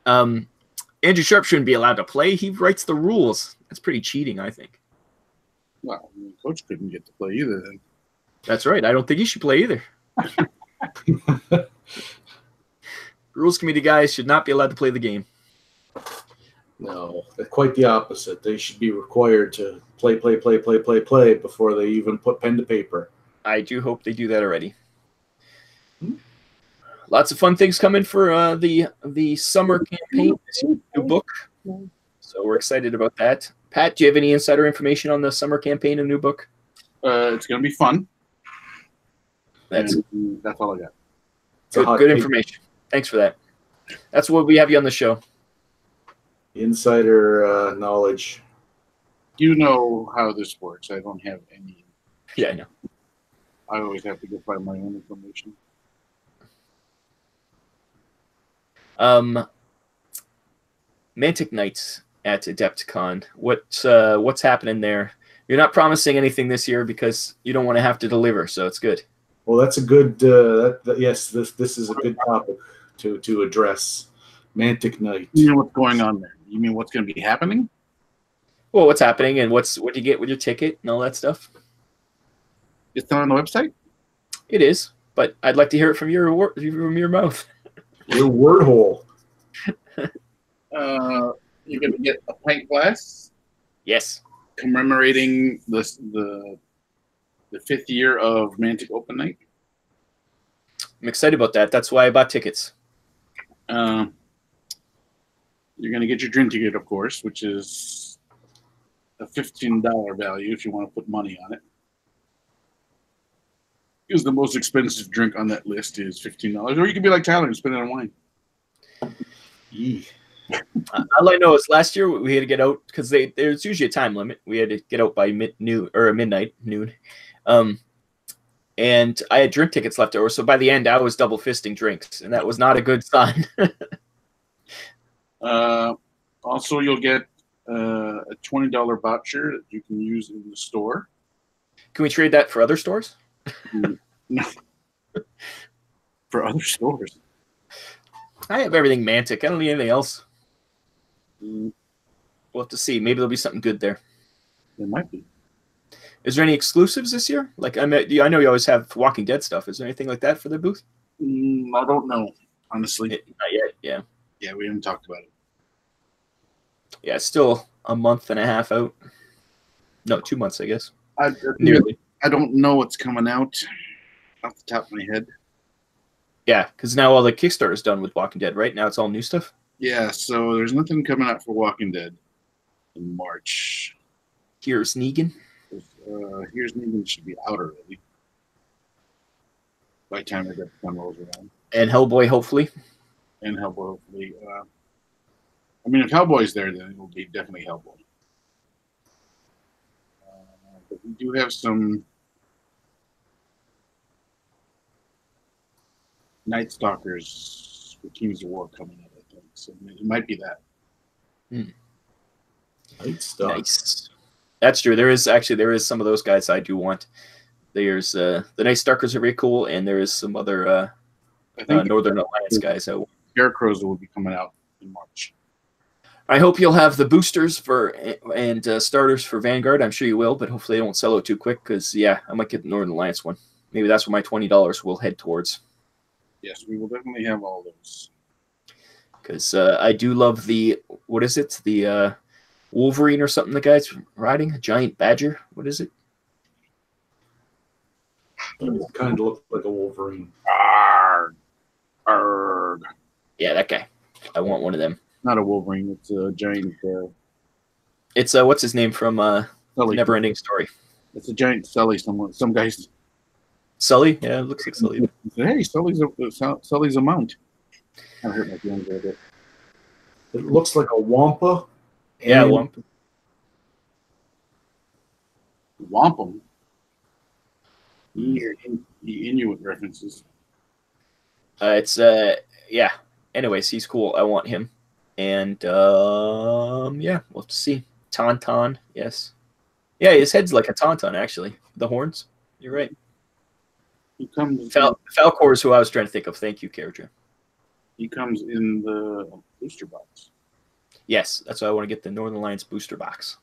Andrew Sharp shouldn't be allowed to play. He writes the rules. That's pretty cheating, I think. Well, coach couldn't get to play either then. That's right. I don't think he should play either. Rules committee guys should not be allowed to play the game. No, quite the opposite. They should be required to play before they even put pen to paper. I do hope they do that already. Lots of fun things coming for the summer campaign. This new book. So we're excited about that. Pat, do you have any insider information on the summer campaign and new book? It's going to be fun. That's all I got. Good information. Thanks for that. That's what we have you on the show. Insider knowledge. You know how this works. I don't have any. Yeah, I know. I always have to go find my own information. Mantic Knights at Adepticon. What's happening there? You're not promising anything this year because you don't want to have to deliver, so it's good. Well, that's a good. Yes, this is a good topic to address. Mantic Knight. You know what's going on there? You mean what's going to be happening? Well, what's happening and what you get with your ticket and all that stuff? It's not on the website? It is, but I'd like to hear it from your mouth. Your word hole. You're going to get a pint glass. Yes. Commemorating the 5th year of Mantic Open Night. I'm excited about that. That's why I bought tickets. You're going to get your drink ticket, of course, which is a $15 value if you want to put money on it. Because the most expensive drink on that list is $15. Or you can be like Tyler and spend it on wine. All I know is last year we had to get out because there's usually a time limit. We had to get out by midnight, noon. And I had drink tickets left over, so by the end I was double fisting drinks, and that was not a good sign. Also, you'll get a $20 voucher that you can use in the store. Can we trade that for other stores? No. For other stores. I have everything Mantic. I don't need anything else. We'll have to see. Maybe there'll be something good there. There might be. Is there any exclusives this year? Like I know you always have Walking Dead stuff. Is there anything like that for the booth? I don't know, honestly. Not yet. Yeah. Yeah, we haven't talked about it. Yeah, it's still a month and a half out. No, 2 months, I guess. Nearly. I don't know what's coming out off the top of my head. Yeah, because now all the Kickstarter's done with Walking Dead, right? Now it's all new stuff? Yeah, so there's nothing coming out for Walking Dead in March. Here's Negan. Here's Negan should be out already by the time the time rolls around. And Hellboy, hopefully. And Hellboy, hopefully. I mean, if Hellboy's there, then it will be definitely Hellboy. But we do have some Night Stalkers for Kings of War coming up, I think. So it might be that. Night Stalkers. Nice. That's true. There is some of those guys I do want. There's the Night Stalkers are very cool, and there is some other I think Northern Alliance guys. Scarecrows will be coming out in March. I hope you'll have the boosters and starters for Vanguard. I'm sure you will, but hopefully they won't sell out too quick because, yeah, I might get the Northern Alliance one. Maybe that's where my $20 will head towards. Yes, we will definitely have all those. Because I do love the, what is it? The Wolverine or something the guy's riding? A giant badger? What is it? It kind of looks like a Wolverine. Arrgh. Arrgh. Yeah, that guy. I want one of them. Not a Wolverine. It's a giant. It's what's his name from Sully. Never Ending Story. It's a giant Sully. Some guys. Sully? Yeah, it looks like Sully. Hey, Sully's a mount. Kind of hurt my feelings a little bit. It looks like a Wampa. Yeah, and Wump. Wampum. The Inuit references. It's yeah. Anyways, he's cool. I want him. And yeah, we'll have to see. Tauntaun, yes. Yeah, his head's like a tauntaun, actually. The horns. You're right. He comes. Falcor is who I was trying to think of. Thank you, Karaja. He comes in the booster box. Yes, that's why I want to get the Northern Alliance booster box.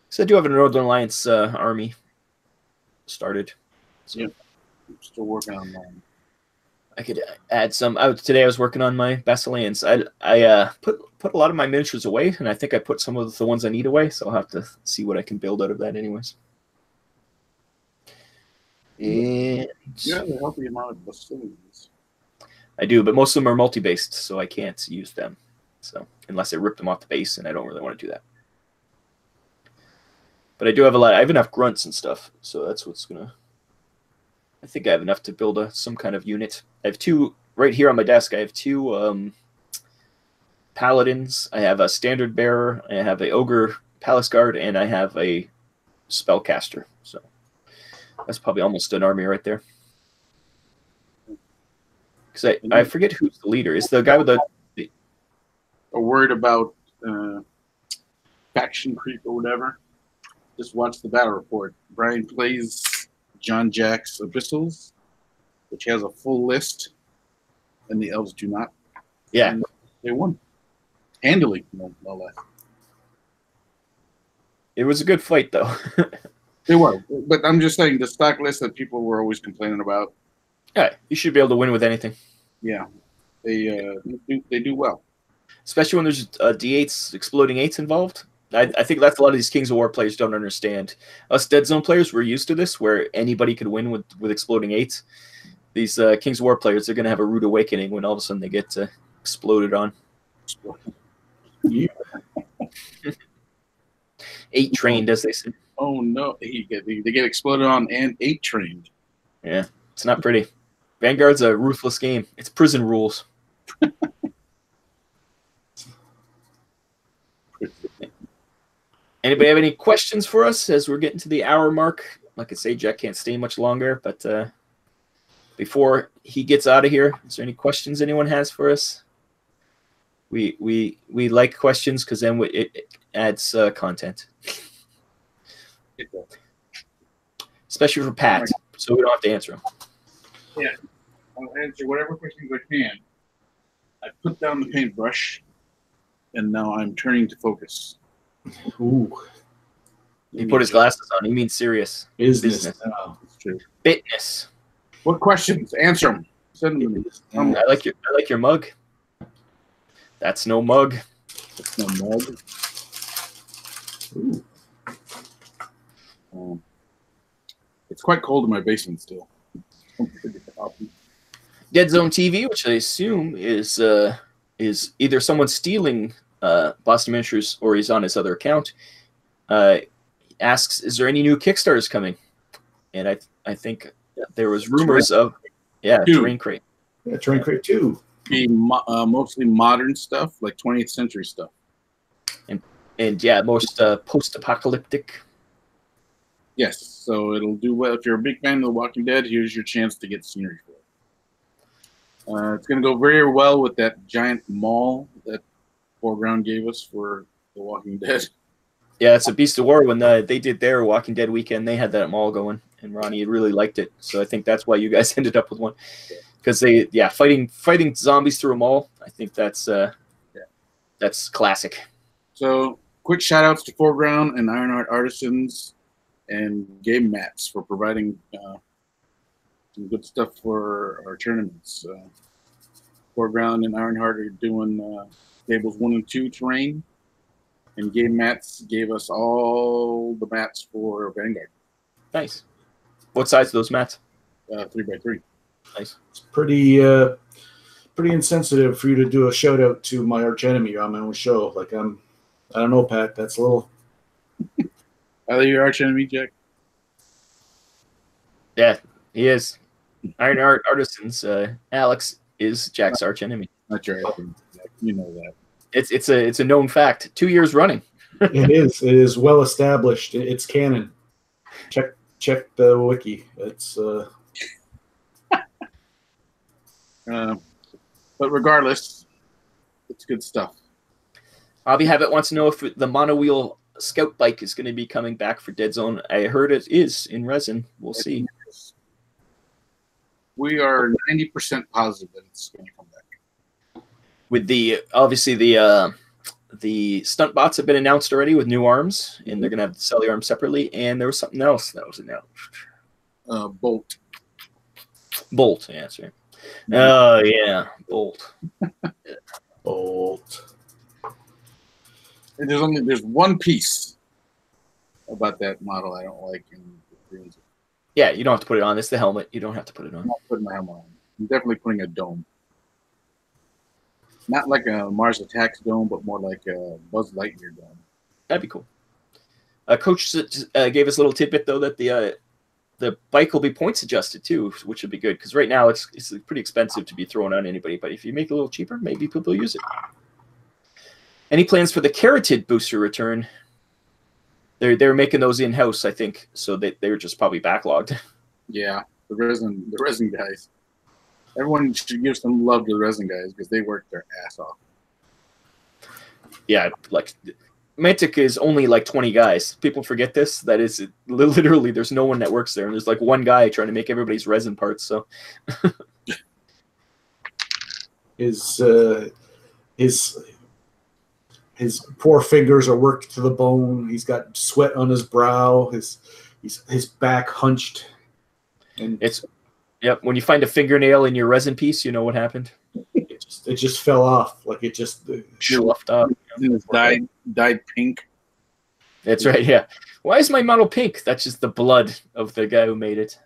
So I do have a Northern Alliance army started. So yeah, I'm still working on mine. I could add some. Today I was working on my Basileans. I put a lot of my miniatures away, and I think I put some of the ones I need away. So I'll have to see what I can build out of that, anyways. And you have a healthy amount of Basileans. I do, but most of them are multi-based, so I can't use them. So unless I rip them off the base, and I don't really want to do that. But I do have a lot. I have enough grunts and stuff, so that's what's gonna. I think I have enough to build some kind of unit. I have two right here on my desk. I have two paladins. I have a standard bearer. I have a ogre palace guard, and I have a spellcaster. So that's probably almost an army right there. Because I forget who's the leader. Is the guy with the a word about faction creep or whatever? Just watch the battle report. Brian plays John Jack's Abyssals, which has a full list, and the elves do not. Yeah. And they won. Handily, no less. It was a good fight, though. They were. But I'm just saying, the stock list that people were always complaining about. Yeah, you should be able to win with anything. Yeah. They do well. Especially when there's D8s, exploding 8s involved. I think that's a lot of these Kings of War players don't understand. Us Deadzone players, we're used to this, where anybody could win with exploding 8s. These Kings of War players, they're going to have a rude awakening when all of a sudden they get exploded on. Yeah. 8 trained, as they say. Oh, no. They get exploded on and 8 trained. Yeah, it's not pretty. Vanguard's a ruthless game. It's prison rules. Anybody have any questions for us as we're getting to the hour mark? Like I say, Jack can't stay much longer, but before he gets out of here, is there any questions anyone has for us? We like questions because then it adds content, especially for Pat, so we don't have to answer them. Yeah, I'll answer whatever questions I can. I put down the paintbrush, and now I'm turning to focus. Ooh. He put his glasses on. He means serious Business. Oh, that's true. Business. What questions? Answer them. Send them to me. I like your mug. That's no mug. That's no mug. Ooh. It's quite cold in my basement still. Deadzone TV, which I assume is either someone stealing Boston Miniatures or he's on his other account, asks, "Is there any new Kickstarters coming?" And I think there was rumors of Terrain Crate. Yeah, Terrain Crate 2. Be mostly modern stuff, like 20th century stuff. And yeah, most post-apocalyptic. Yes, so it'll do well. If you're a big fan of The Walking Dead, here's your chance to get scenery for it. It's going to go very well with that giant mall that Foreground gave us for The Walking Dead. Yeah, it's a Beast of War. When they did their Walking Dead weekend, they had that mall going, and Ronnie had really liked it. So I think that's why you guys ended up with one, because fighting zombies through a mall. I think that's classic. So quick shout outs to Foreground and Ironheart Artisans and Game Mats for providing some good stuff for our tournaments. Foreground and Ironheart are doing tables 1 and 2 terrain, and Game Mats gave us all the mats for Vanguard. Nice. What size are those mats? 3x3. Nice. It's pretty insensitive for you to do a shout out to my arch enemy on my own show. Like I don't know, Pat. That's a little. Are they your arch enemy, Jack? Yeah, He is. Iron Art Artisans. Alex is Jack's arch enemy. Not your husband. You know that. It's a known fact. 2 years running. It is. It is well established. It's canon. Check the wiki. It's. But regardless, it's good stuff. Hobby Habit wants to know if the monowheel scout bike is going to be coming back for Deadzone. I heard it is in resin. We'll see. We are 90% positive that it's going to come back. With obviously the stunt bots have been announced already with new arms, and they're going to have to sell the arms separately. And there was something else that was announced. Bolt, yeah, that's right. Oh yeah, Bolt. Bolt. And there's one piece about that model I don't like. Yeah, you don't have to put it on. It's the helmet. You don't have to put it on. I'm not putting my helmet on. I'm definitely putting a dome. Not like a Mars Attacks dome, but more like a Buzz Lightyear dome. That'd be cool. Coach gave us a little tidbit though that the bike will be points adjusted too, which would be good because right now it's pretty expensive to be thrown on anybody. But if you make it a little cheaper, maybe people will use it. Any plans for the Carotid booster return? They're making those in house, I think, so they're just probably backlogged. Yeah, the resin guys. Everyone should give some love to the resin guys because they work their ass off. Yeah, like Mantic is only like 20 guys. People forget this. That is literally there's no one that works there, and there's like one guy trying to make everybody's resin parts. So his poor fingers are worked to the bone. He's got sweat on his brow. His back hunched. And yep. When you find a fingernail in your resin piece, you know what happened. It just fell off. Like it just sloughed up. It dyed pink. That's right. Yeah. Why is my model pink? That's just the blood of the guy who made it.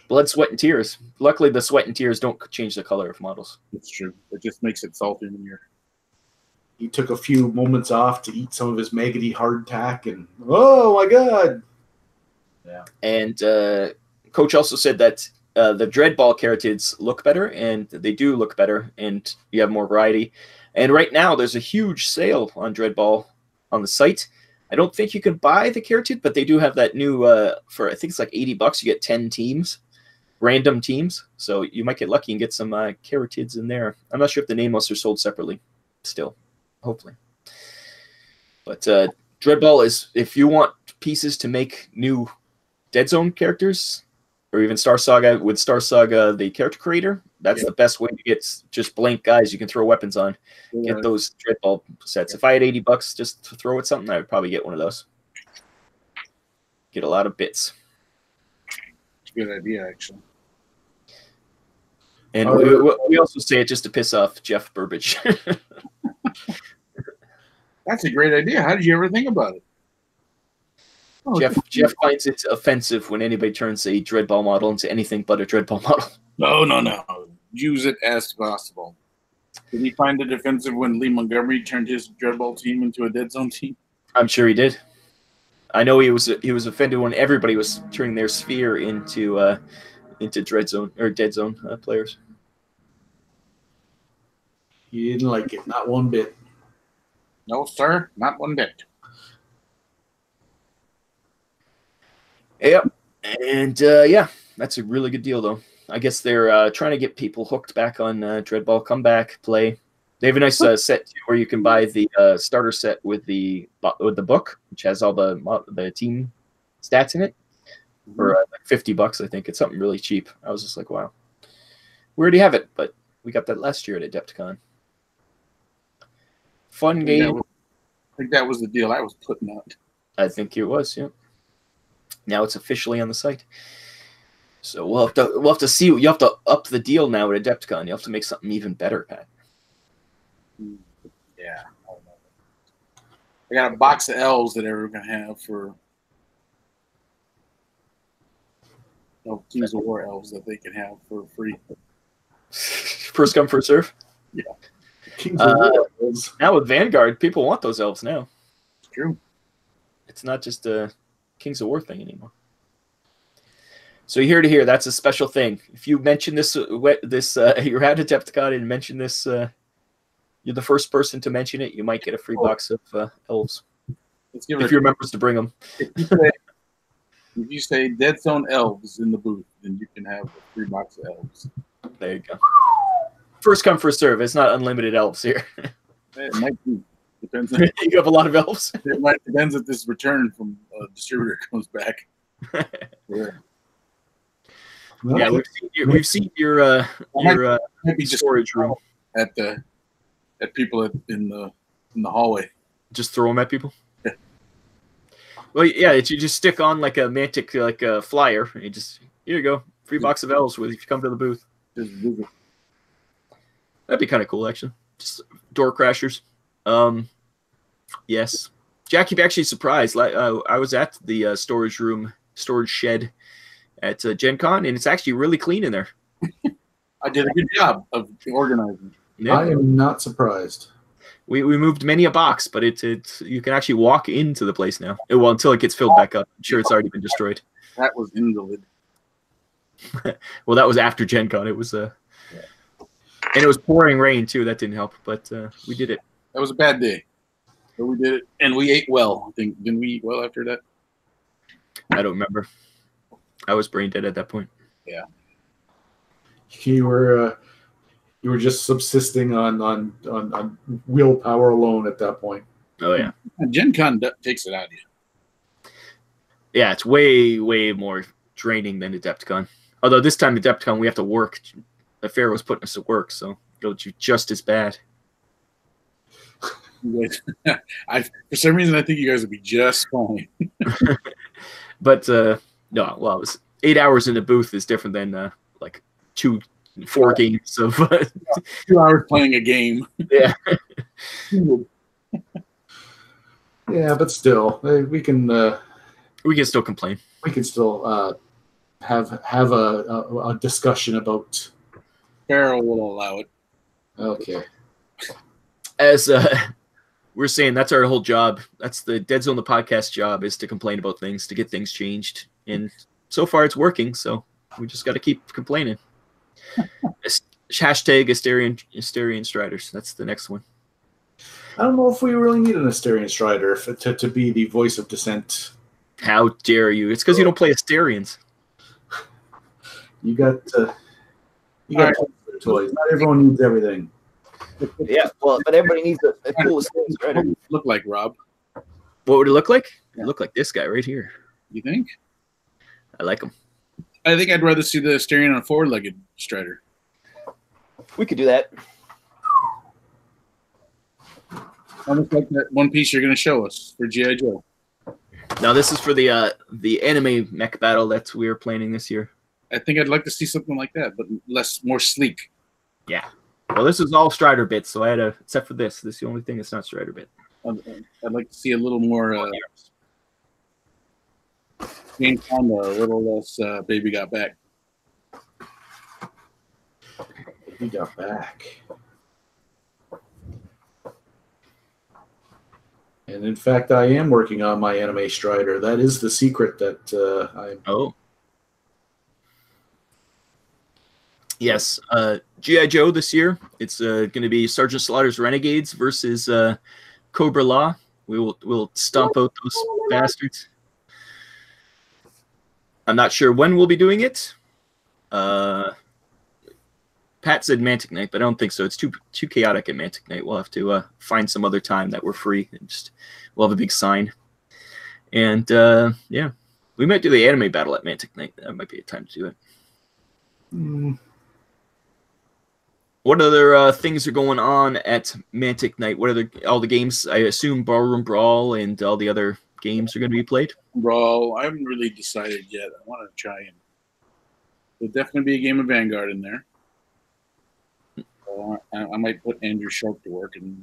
Blood, sweat, and tears. Luckily, the sweat and tears don't change the color of models. It's true. It just makes it salty when you're. He took a few moments off to eat some of his maggoty hardtack, and oh my god! Yeah. And Coach also said that the Dreadball Carotids look better, and they do look better, and you have more variety. And right now, there's a huge sale on Dreadball on the site. I don't think you can buy the Carotid, but they do have that new for I think it's like $80. You get 10 teams, random teams. So you might get lucky and get some Carotids in there. I'm not sure if the nameless are sold separately. Still. Hopefully. But Dreadball is, if you want pieces to make new Deadzone characters, or even Star Saga, with Star Saga, the character creator, that's the best way to get just blank guys you can throw weapons on. Yeah. Get those Dreadball sets. If I had $80 just to throw at something, I would probably get one of those. Get a lot of bits. It's a good idea, actually. And we also say it just to piss off Jeff Burbage. That's a great idea. How did you ever think about it? Oh, Jeff finds it offensive when anybody turns a Dreadball model into anything but a Dreadball model. No. Use it as possible. Did he find it offensive when Lee Montgomery turned his Dreadball team into a Deadzone team? I'm sure he did. I know he was offended when everybody was turning their sphere into Dreadzone or Deadzone players. He didn't like it, not one bit. No, sir, not one bit. Yep, and that's a really good deal, though. I guess they're trying to get people hooked back on Dreadball. Come back, play. They have a nice set too, where you can buy the starter set with the book, which has all the team stats in it, for like $50. I think it's something really cheap. I was just like, wow, we already have it, but we got that last year at Adepticon. Fun game. I think that was the deal I was putting out. I think it was, yeah. Now it's officially on the site. So we'll have to see. You have to up the deal now at Adepticon. You have to make something even better, Pat. Yeah. I got a box of elves that we're going to have for Kings of War elves that they can have for free. First come, first serve? Yeah. Kings of War elves. Now with Vanguard, people want those elves now. It's true. It's not just a Kings of War thing anymore. So here to here, that's a special thing. If you mention this, you're at Adepticon and mention this, you're the first person to mention it. You might get a free box of elves. If you remember to bring them. If you say Deadzone elves in the booth, then you can have a free box of elves. There you go. First come, first serve. It's not unlimited elves here. It might be. Depends. You have a lot of elves. It might depends if this return from a distributor comes back. Yeah. Yeah, we've seen your storage room at people in the hallway. Just throw them at people. Yeah. Well, yeah, you just stick on like a Mantic a flyer. And you just here you go, free box of elves with if you come to the booth. That'd be kind of cool, actually. Just door crashers. Yes, Jack, you'd be actually surprised. Like I was at the storage shed at Gen Con, and it's actually really clean in there. I did a good job of organizing. Yeah. I am not surprised. We moved many a box, but it's you can actually walk into the place now. Well, until it gets filled back up. I'm sure it's already been destroyed. That was in the lid. Well, that was after Gen Con. It was and it was pouring rain too. That didn't help, but we did it. That was a bad day, but we did it, and we ate well. I think didn't we eat well after that? I don't remember. I was brain dead at that point. Yeah. You were just subsisting on willpower alone at that point. Oh yeah. And Gen Con takes it out of you. Yeah, it's way more draining than Adepticon. Although this time Adepticon we have to work. The fair was putting us to work, so it'll do just as bad. For some reason I think you guys would be just fine. But no, well, it was 8 hours in the booth is different than like 4 games of 2 hours playing a game. Yeah. Yeah, but still, we can still complain. We can still have a discussion about. Farrell will allow it. Okay. As we're saying, that's our whole job. That's the Deadzone the podcast job, is to complain about things, to get things changed. And so far it's working, so we just got to keep complaining. Hashtag Asterian Striders. That's the next one. I don't know if we really need an Asterian Strider to be the voice of dissent. How dare you? It's because you don't play Asterians. You got toys. Not everyone needs everything. Yeah, well, but everybody needs a cool Asterian Strider. Look like, Rob? What would it look like? It look like this guy right here. You think? I like him. I think I'd rather see the Asterian on a 4-legged Strider. We could do that. Almost like that one piece you're going to show us for G.I. Joe. Now, this is for the anime mech battle that we are planning this year. I think I'd like to see something like that, but more sleek. Yeah. Well, this is all Strider bits, so I had except for this. This is the only thing that's not Strider bit. I'd like to see a little more James Fonda, a little less Baby Got Back. He got back. And in fact, I am working on my anime Strider. That is the secret that I'm. Oh. Yes, G.I. Joe this year. It's going to be Sergeant Slaughter's Renegades versus Cobra Law. We'll stomp out those bastards. I'm not sure when we'll be doing it. Pat said Mantic Night, but I don't think so. It's too chaotic at Mantic Night. We'll have to find some other time that we're free. And we'll have a big sign. And yeah, we might do the anime battle at Mantic Night. That might be a time to do it. What other things are going on at Mantic Night? What are all the games? I assume Ballroom Brawl and all the other games are going to be played? Brawl, I haven't really decided yet. I want to try and there'll definitely be a game of Vanguard in there. I might put Andrew Sharp to work and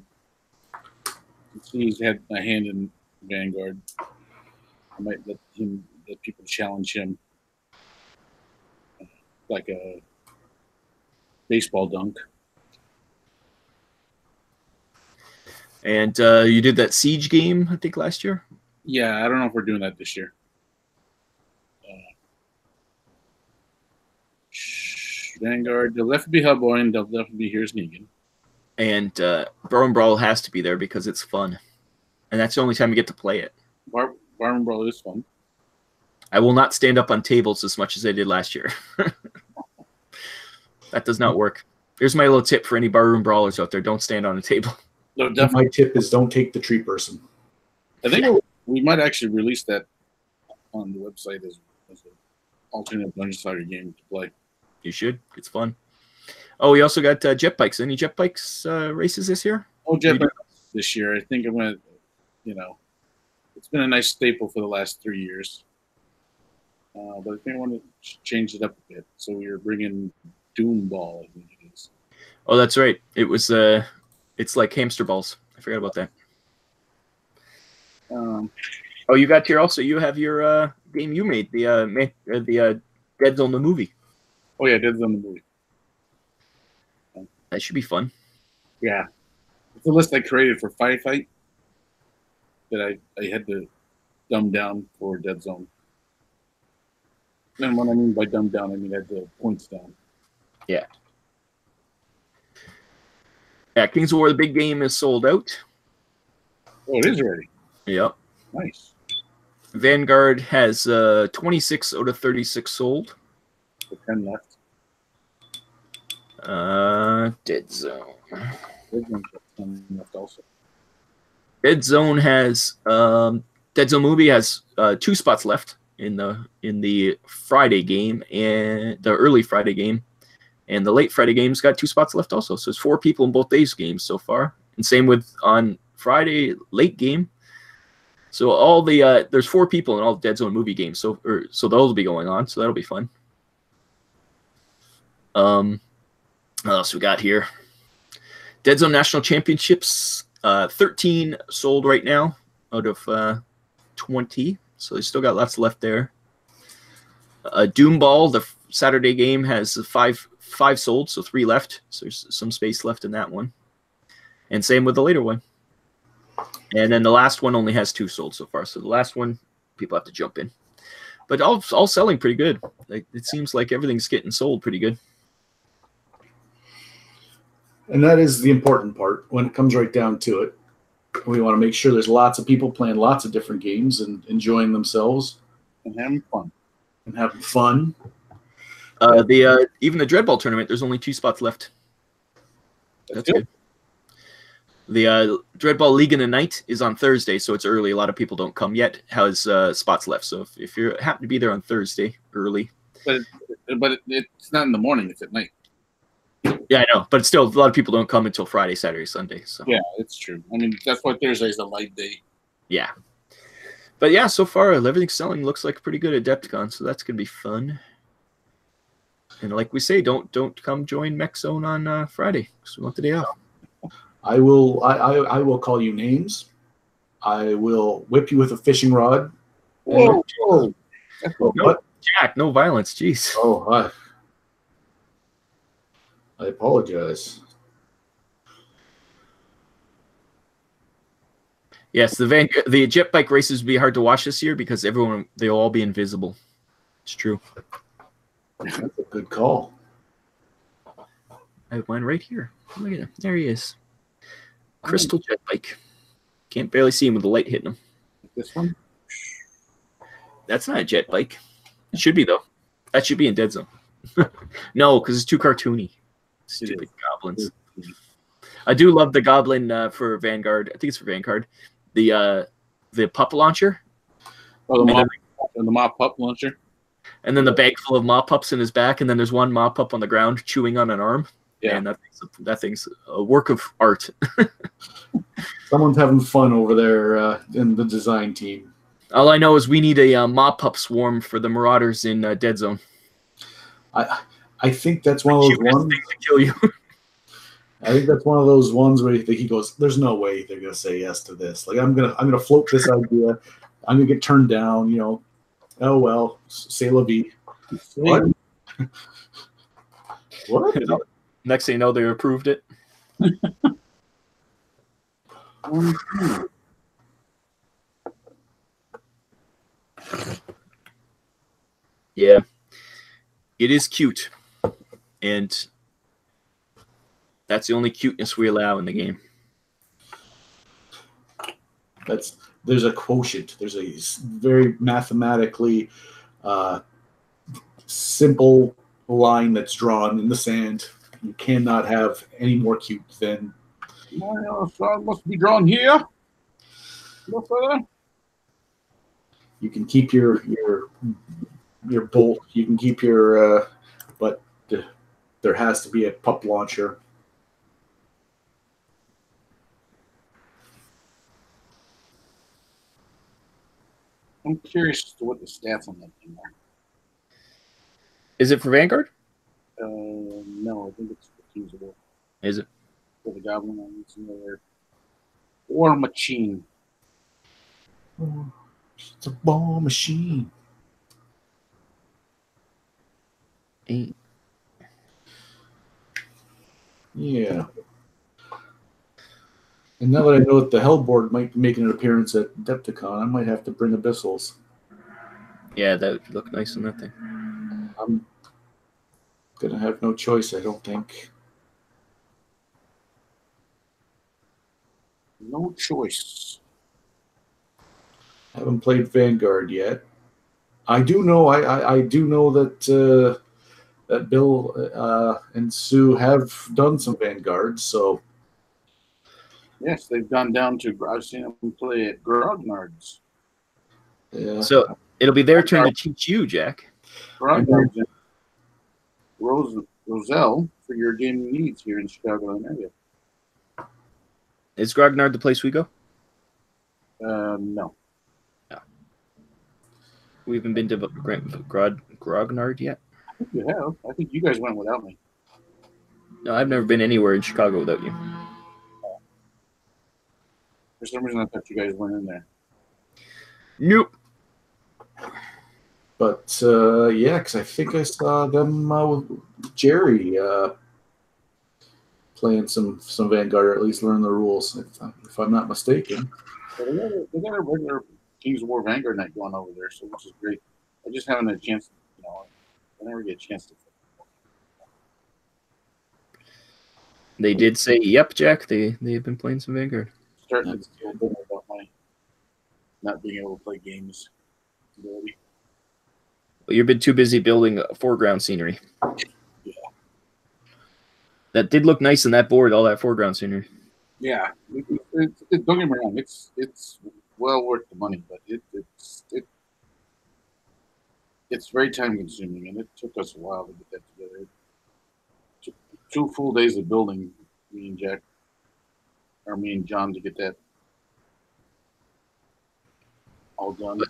see he's had a hand in Vanguard. I might let people challenge him like a baseball dunk. And you did that Siege game, I think, last year? Yeah, I don't know if we're doing that this year. Vanguard. They'll definitely be Hubboy, and they'll definitely be Here's Negan. And Brawl and Brawl has to be there because it's fun. And that's the only time you get to play it. Bar and Brawl is fun. I will not stand up on tables as much as I did last year. That does not work. Here's my little tip for any barroom brawlers out there. Don't stand on a table. No, definitely. My tip is don't take the tree person. I think we might actually release that on the website as an alternate Dungeon Saga game to play. You should. It's fun. Oh, we also got jet bikes. Any jet bikes races this year? Oh, jet bikes this year. I think I'm going to, it's been a nice staple for the last 3 years. But I think I want to change it up a bit. So we are bringing Doom Ball, I think it is. Oh, that's right. It was, it's like hamster balls. I forgot about that. Oh, you got here also. You have your game you made, the Deadzone the movie. Oh, yeah, Deadzone the movie. That should be fun. Yeah. It's a list I created for Firefight that I had to dumb down for Deadzone. And what I mean by dumb down, I mean I had the points down. Yeah. Yeah, Kings of War, the big game, is sold out. Oh, it is already? Yep. Nice. Vanguard has 26 out of 36 sold. 10 left. Deadzone. Deadzone's got 10 left also. Deadzone has Deadzone movie has 2 spots left in the Friday game and the early Friday game, and the late Friday game's got 2 spots left also. So it's 4 people in both days games so far, and same with on Friday late game. So all the there's 4 people in all the Deadzone movie games, so those will be going on. So that'll be fun. What else we got here? Deadzone National Championships, 13 sold right now out of 20. So they still got lots left there. Doom Ball, the Saturday game, has 5 sold, so 3 left. So there's some space left in that one. And same with the later one. And then the last one only has 2 sold so far. So the last one, people have to jump in. But all selling pretty good. Like, it seems like everything's getting sold pretty good. And that is the important part when it comes right down to it. We want to make sure there's lots of people playing lots of different games and enjoying themselves. And having fun. Even the Dreadball tournament, there's only 2 spots left. That's good. The Dreadball League in the Night is on Thursday, so it's early. A lot of people don't come yet. Has spots left. So if you happen to be there on Thursday early. But it's not in the morning, it's at night. Yeah, I know, but still, a lot of people don't come until Friday, Saturday, Sunday. So yeah, it's true. I mean, that's why Thursday is a light day. Yeah, but yeah, so far everything's selling. Looks like pretty good at Adepticon, so that's gonna be fun. And like we say, don't come join Mech Zone on Friday because we want the day off. I will call you names. I will whip you with a fishing rod. Whoa! No, Jack, no violence. Jeez. Oh, I apologize. Yes, the jet bike races will be hard to watch this year because they'll all be invisible. It's true. That's a good call. I have mine right here. Look at him. There he is. Crystal jet bike. Can't barely see him with the light hitting him. This one? That's not a jet bike. It should be, though. That should be in Deadzone. No, because it's too cartoony. Stupid goblins. I do love the goblin for Vanguard. I think it's for Vanguard. The pup launcher. Oh, the mop pup launcher. And then the bag full of mop pups in his back, and then there's one mop pup on the ground chewing on an arm. Yeah, and that thing's a work of art. Someone's having fun over there in the design team. All I know is we need a mop pup swarm for the Marauders in Deadzone. I think that's one of those ones to kill you. I think that's one of those ones where he goes, "There's no way they're gonna say yes to this. Like I'm gonna float this idea. I'm gonna get turned down. You know, oh well, c'est la vie." What? What? Next thing you know, they approved it. Yeah, it is cute. and that's the only cuteness we allow in the game. There's a quotient. There's a very mathematically simple line that's drawn in the sand. You cannot have any more cute than. My son must be drawn here. No further. You can keep your bolt. You can keep your, but there has to be a pup launcher. I'm curious as to what the stats on that thing are. Is it for Vanguard? No, I think it's for Kings of War. Is it? For the Goblin one, it's another war machine. Oh, it's a ball machine. 8. Yeah. And now that I know that the Hellboard might be making an appearance at Adepticon, I might have to bring Abyssals. Yeah, that would look nice on that thing. I'm gonna have no choice, I don't think. No choice. Haven't played Vanguard yet. I do know. I do know that that Bill and Sue have done some Vanguard. So Yes, they've gone down to. I've seen them play at Grognard's. yeah. So it'll be their turn to teach you, Jack. Grognard's and Roselle for your gaming needs here in Chicago area. Is Grognard the place we go? No. We haven't been to Grognard yet. I think you have. I think you guys went without me. No, I've never been anywhere in Chicago without you. For some reason, I thought you guys went in there. Nope. But yeah, because I think I saw them with Jerry playing some Vanguard, or at least learn the rules, if I'm not mistaken. So they got a regular Kings of War Vanguard night going over there, so which is great. I just haven't had a chance. I never get a chance to. They did say, "Yep, Jack." They've been playing some Vanguard. Starting to feel better about my not being able to play games ability. Well, you've been too busy building foreground scenery. Yeah. That did look nice on that board, all that foreground scenery. Yeah, don't get me wrong. It's well worth the money, but it's very time consuming, and it took us a while to get that together. It took 2 full days of building, me and John, to get that all done. But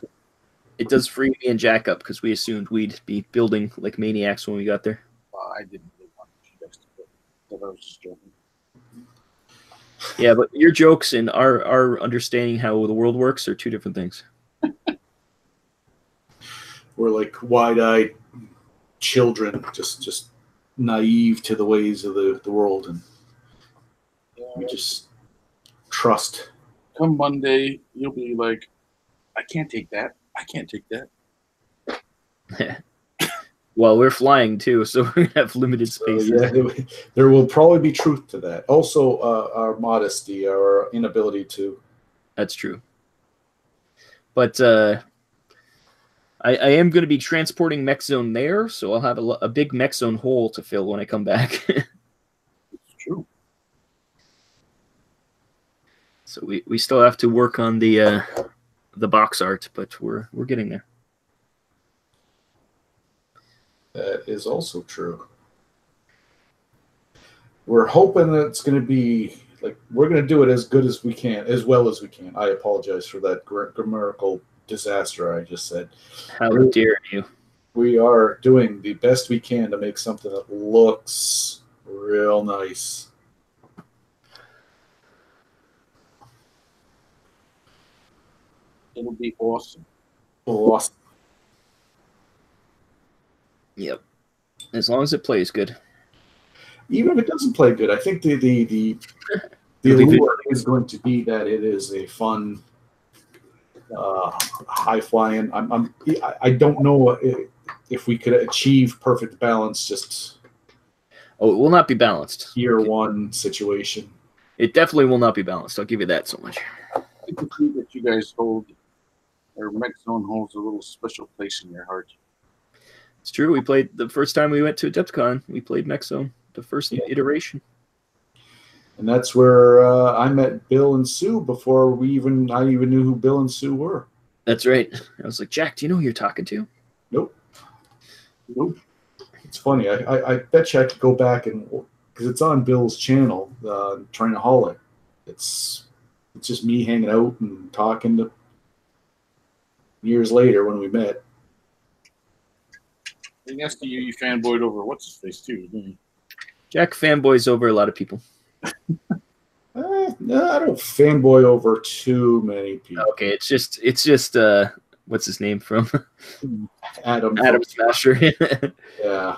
it does free me and Jack up because we assumed we'd be building like maniacs when we got there. I didn't really want you guys to build, but I was just joking. Yeah, but your jokes and our understanding how the world works are two different things. We're like wide-eyed children, just naive to the ways of the world, and we just trust. Come Monday, you'll be like, I can't take that. I can't take that. Well, we're flying too, so we have limited space. Yeah, there will probably be truth to that. Also, our modesty, our inability to. That's true. But I am going to be transporting Mech Zone there, so I'll have a big Mech Zone hole to fill when I come back. It's true. So we still have to work on the box art, but we're getting there. That is also true. We're hoping that it's going to be like we're going to do it as good as we can, as well as we can. I apologize for that grammatical disaster I just said. How dare you? We are doing the best we can to make something that looks real nice. It'll be awesome. Awesome. Yep. As long as it plays good. Even if it doesn't play good, I think the allure is going to be that it is a fun, high flying. I don't know if we could achieve perfect balance just Oh, it will not be balanced. Tier 1 situation. It definitely will not be balanced. I'll give you that so much. I can see that you guys hold, or MechZone holds a little special place in your heart. It's true. We played the first time we went to Adepticon. We played MechZone, the first iteration. And that's where I met Bill and Sue before I even knew who Bill and Sue were. That's right. I was like, Jack, do you know who you're talking to? Nope. It's funny. I bet you I could go back and, because it's on Bill's channel, trying to haul it. It's just me hanging out and talking to years later when we met. I guess you fanboyed over what's his face too, didn't you? Jack fanboys over a lot of people. No, I don't fanboy over too many people. Okay, it's just what's his name from? Adam Smasher. Yeah.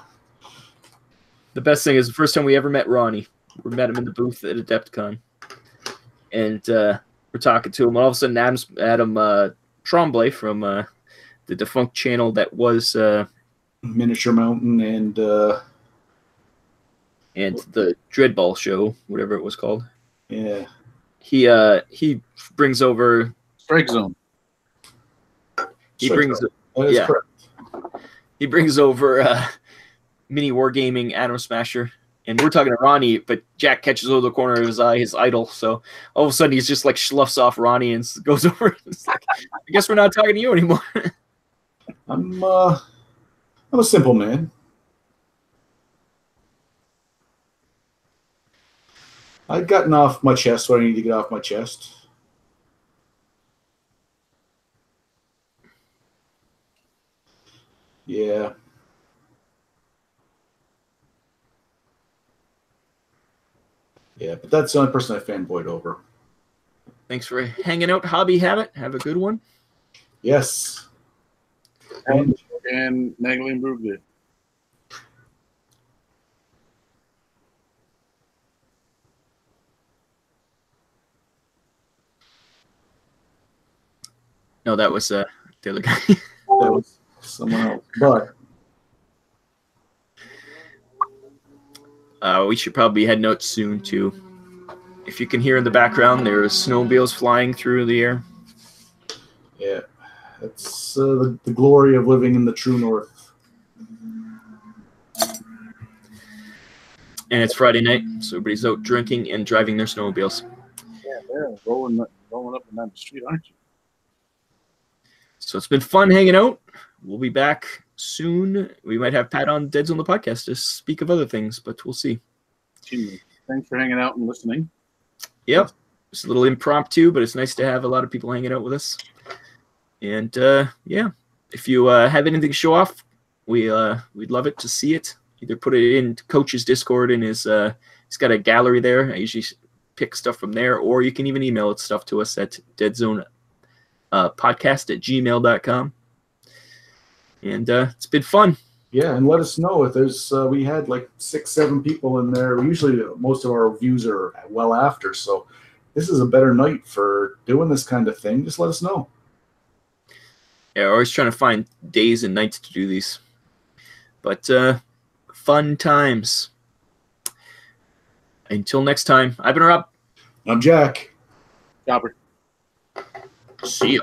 The best thing is the first time we ever met Ronnie. We met him in the booth at Adepticon. And we're talking to him. And all of a sudden, Adam Tremblay from the defunct channel that was Miniature Mountain and the Dreadball show, whatever it was called. Yeah. He brings over Strike Zone. He brings correct. He brings over mini wargaming Atom Smasher, and we're talking to Ronnie, but Jack catches over the corner of his eye his idol. So all of a sudden he's just like schluffs off Ronnie and goes over. It's like, I guess we're not talking to you anymore. I'm a simple man. I've gotten off my chest what I need to get off my chest. Yeah. Yeah, but that's the only person I fanboyed over. Thanks for hanging out, Hobby Habit. Have a good one. Yes. And Nagli and Bruglia. No, that was the other guy. That was someone else. But we should probably head out soon too. If you can hear in the background, there's snowmobiles flying through the air. Yeah, that's the glory of living in the true north. And it's Friday night, so everybody's out drinking and driving their snowmobiles. Yeah, they're rolling up and down the street, aren't you? So it's been fun hanging out. We'll be back soon. We might have Pat on Deadzone the podcast to speak of other things, but we'll see. Thanks for hanging out and listening. Yep. It's a little impromptu, but it's nice to have a lot of people hanging out with us. And yeah, if you have anything to show off, we'd love it to see it. Either put it in Coach's Discord and he's got a gallery there. I usually pick stuff from there, or you can even email it stuff to us at deadzone podcast@gmail.com. And it's been fun. Yeah, and let us know if there's we had like 6-7 people in there. Usually most of our views are well after, so this is a better night for doing this kind of thing. Just let us know. Yeah, we're always trying to find days and nights to do these. But fun times. Until next time, I've been Rob. I'm Jack. Chopper. See ya.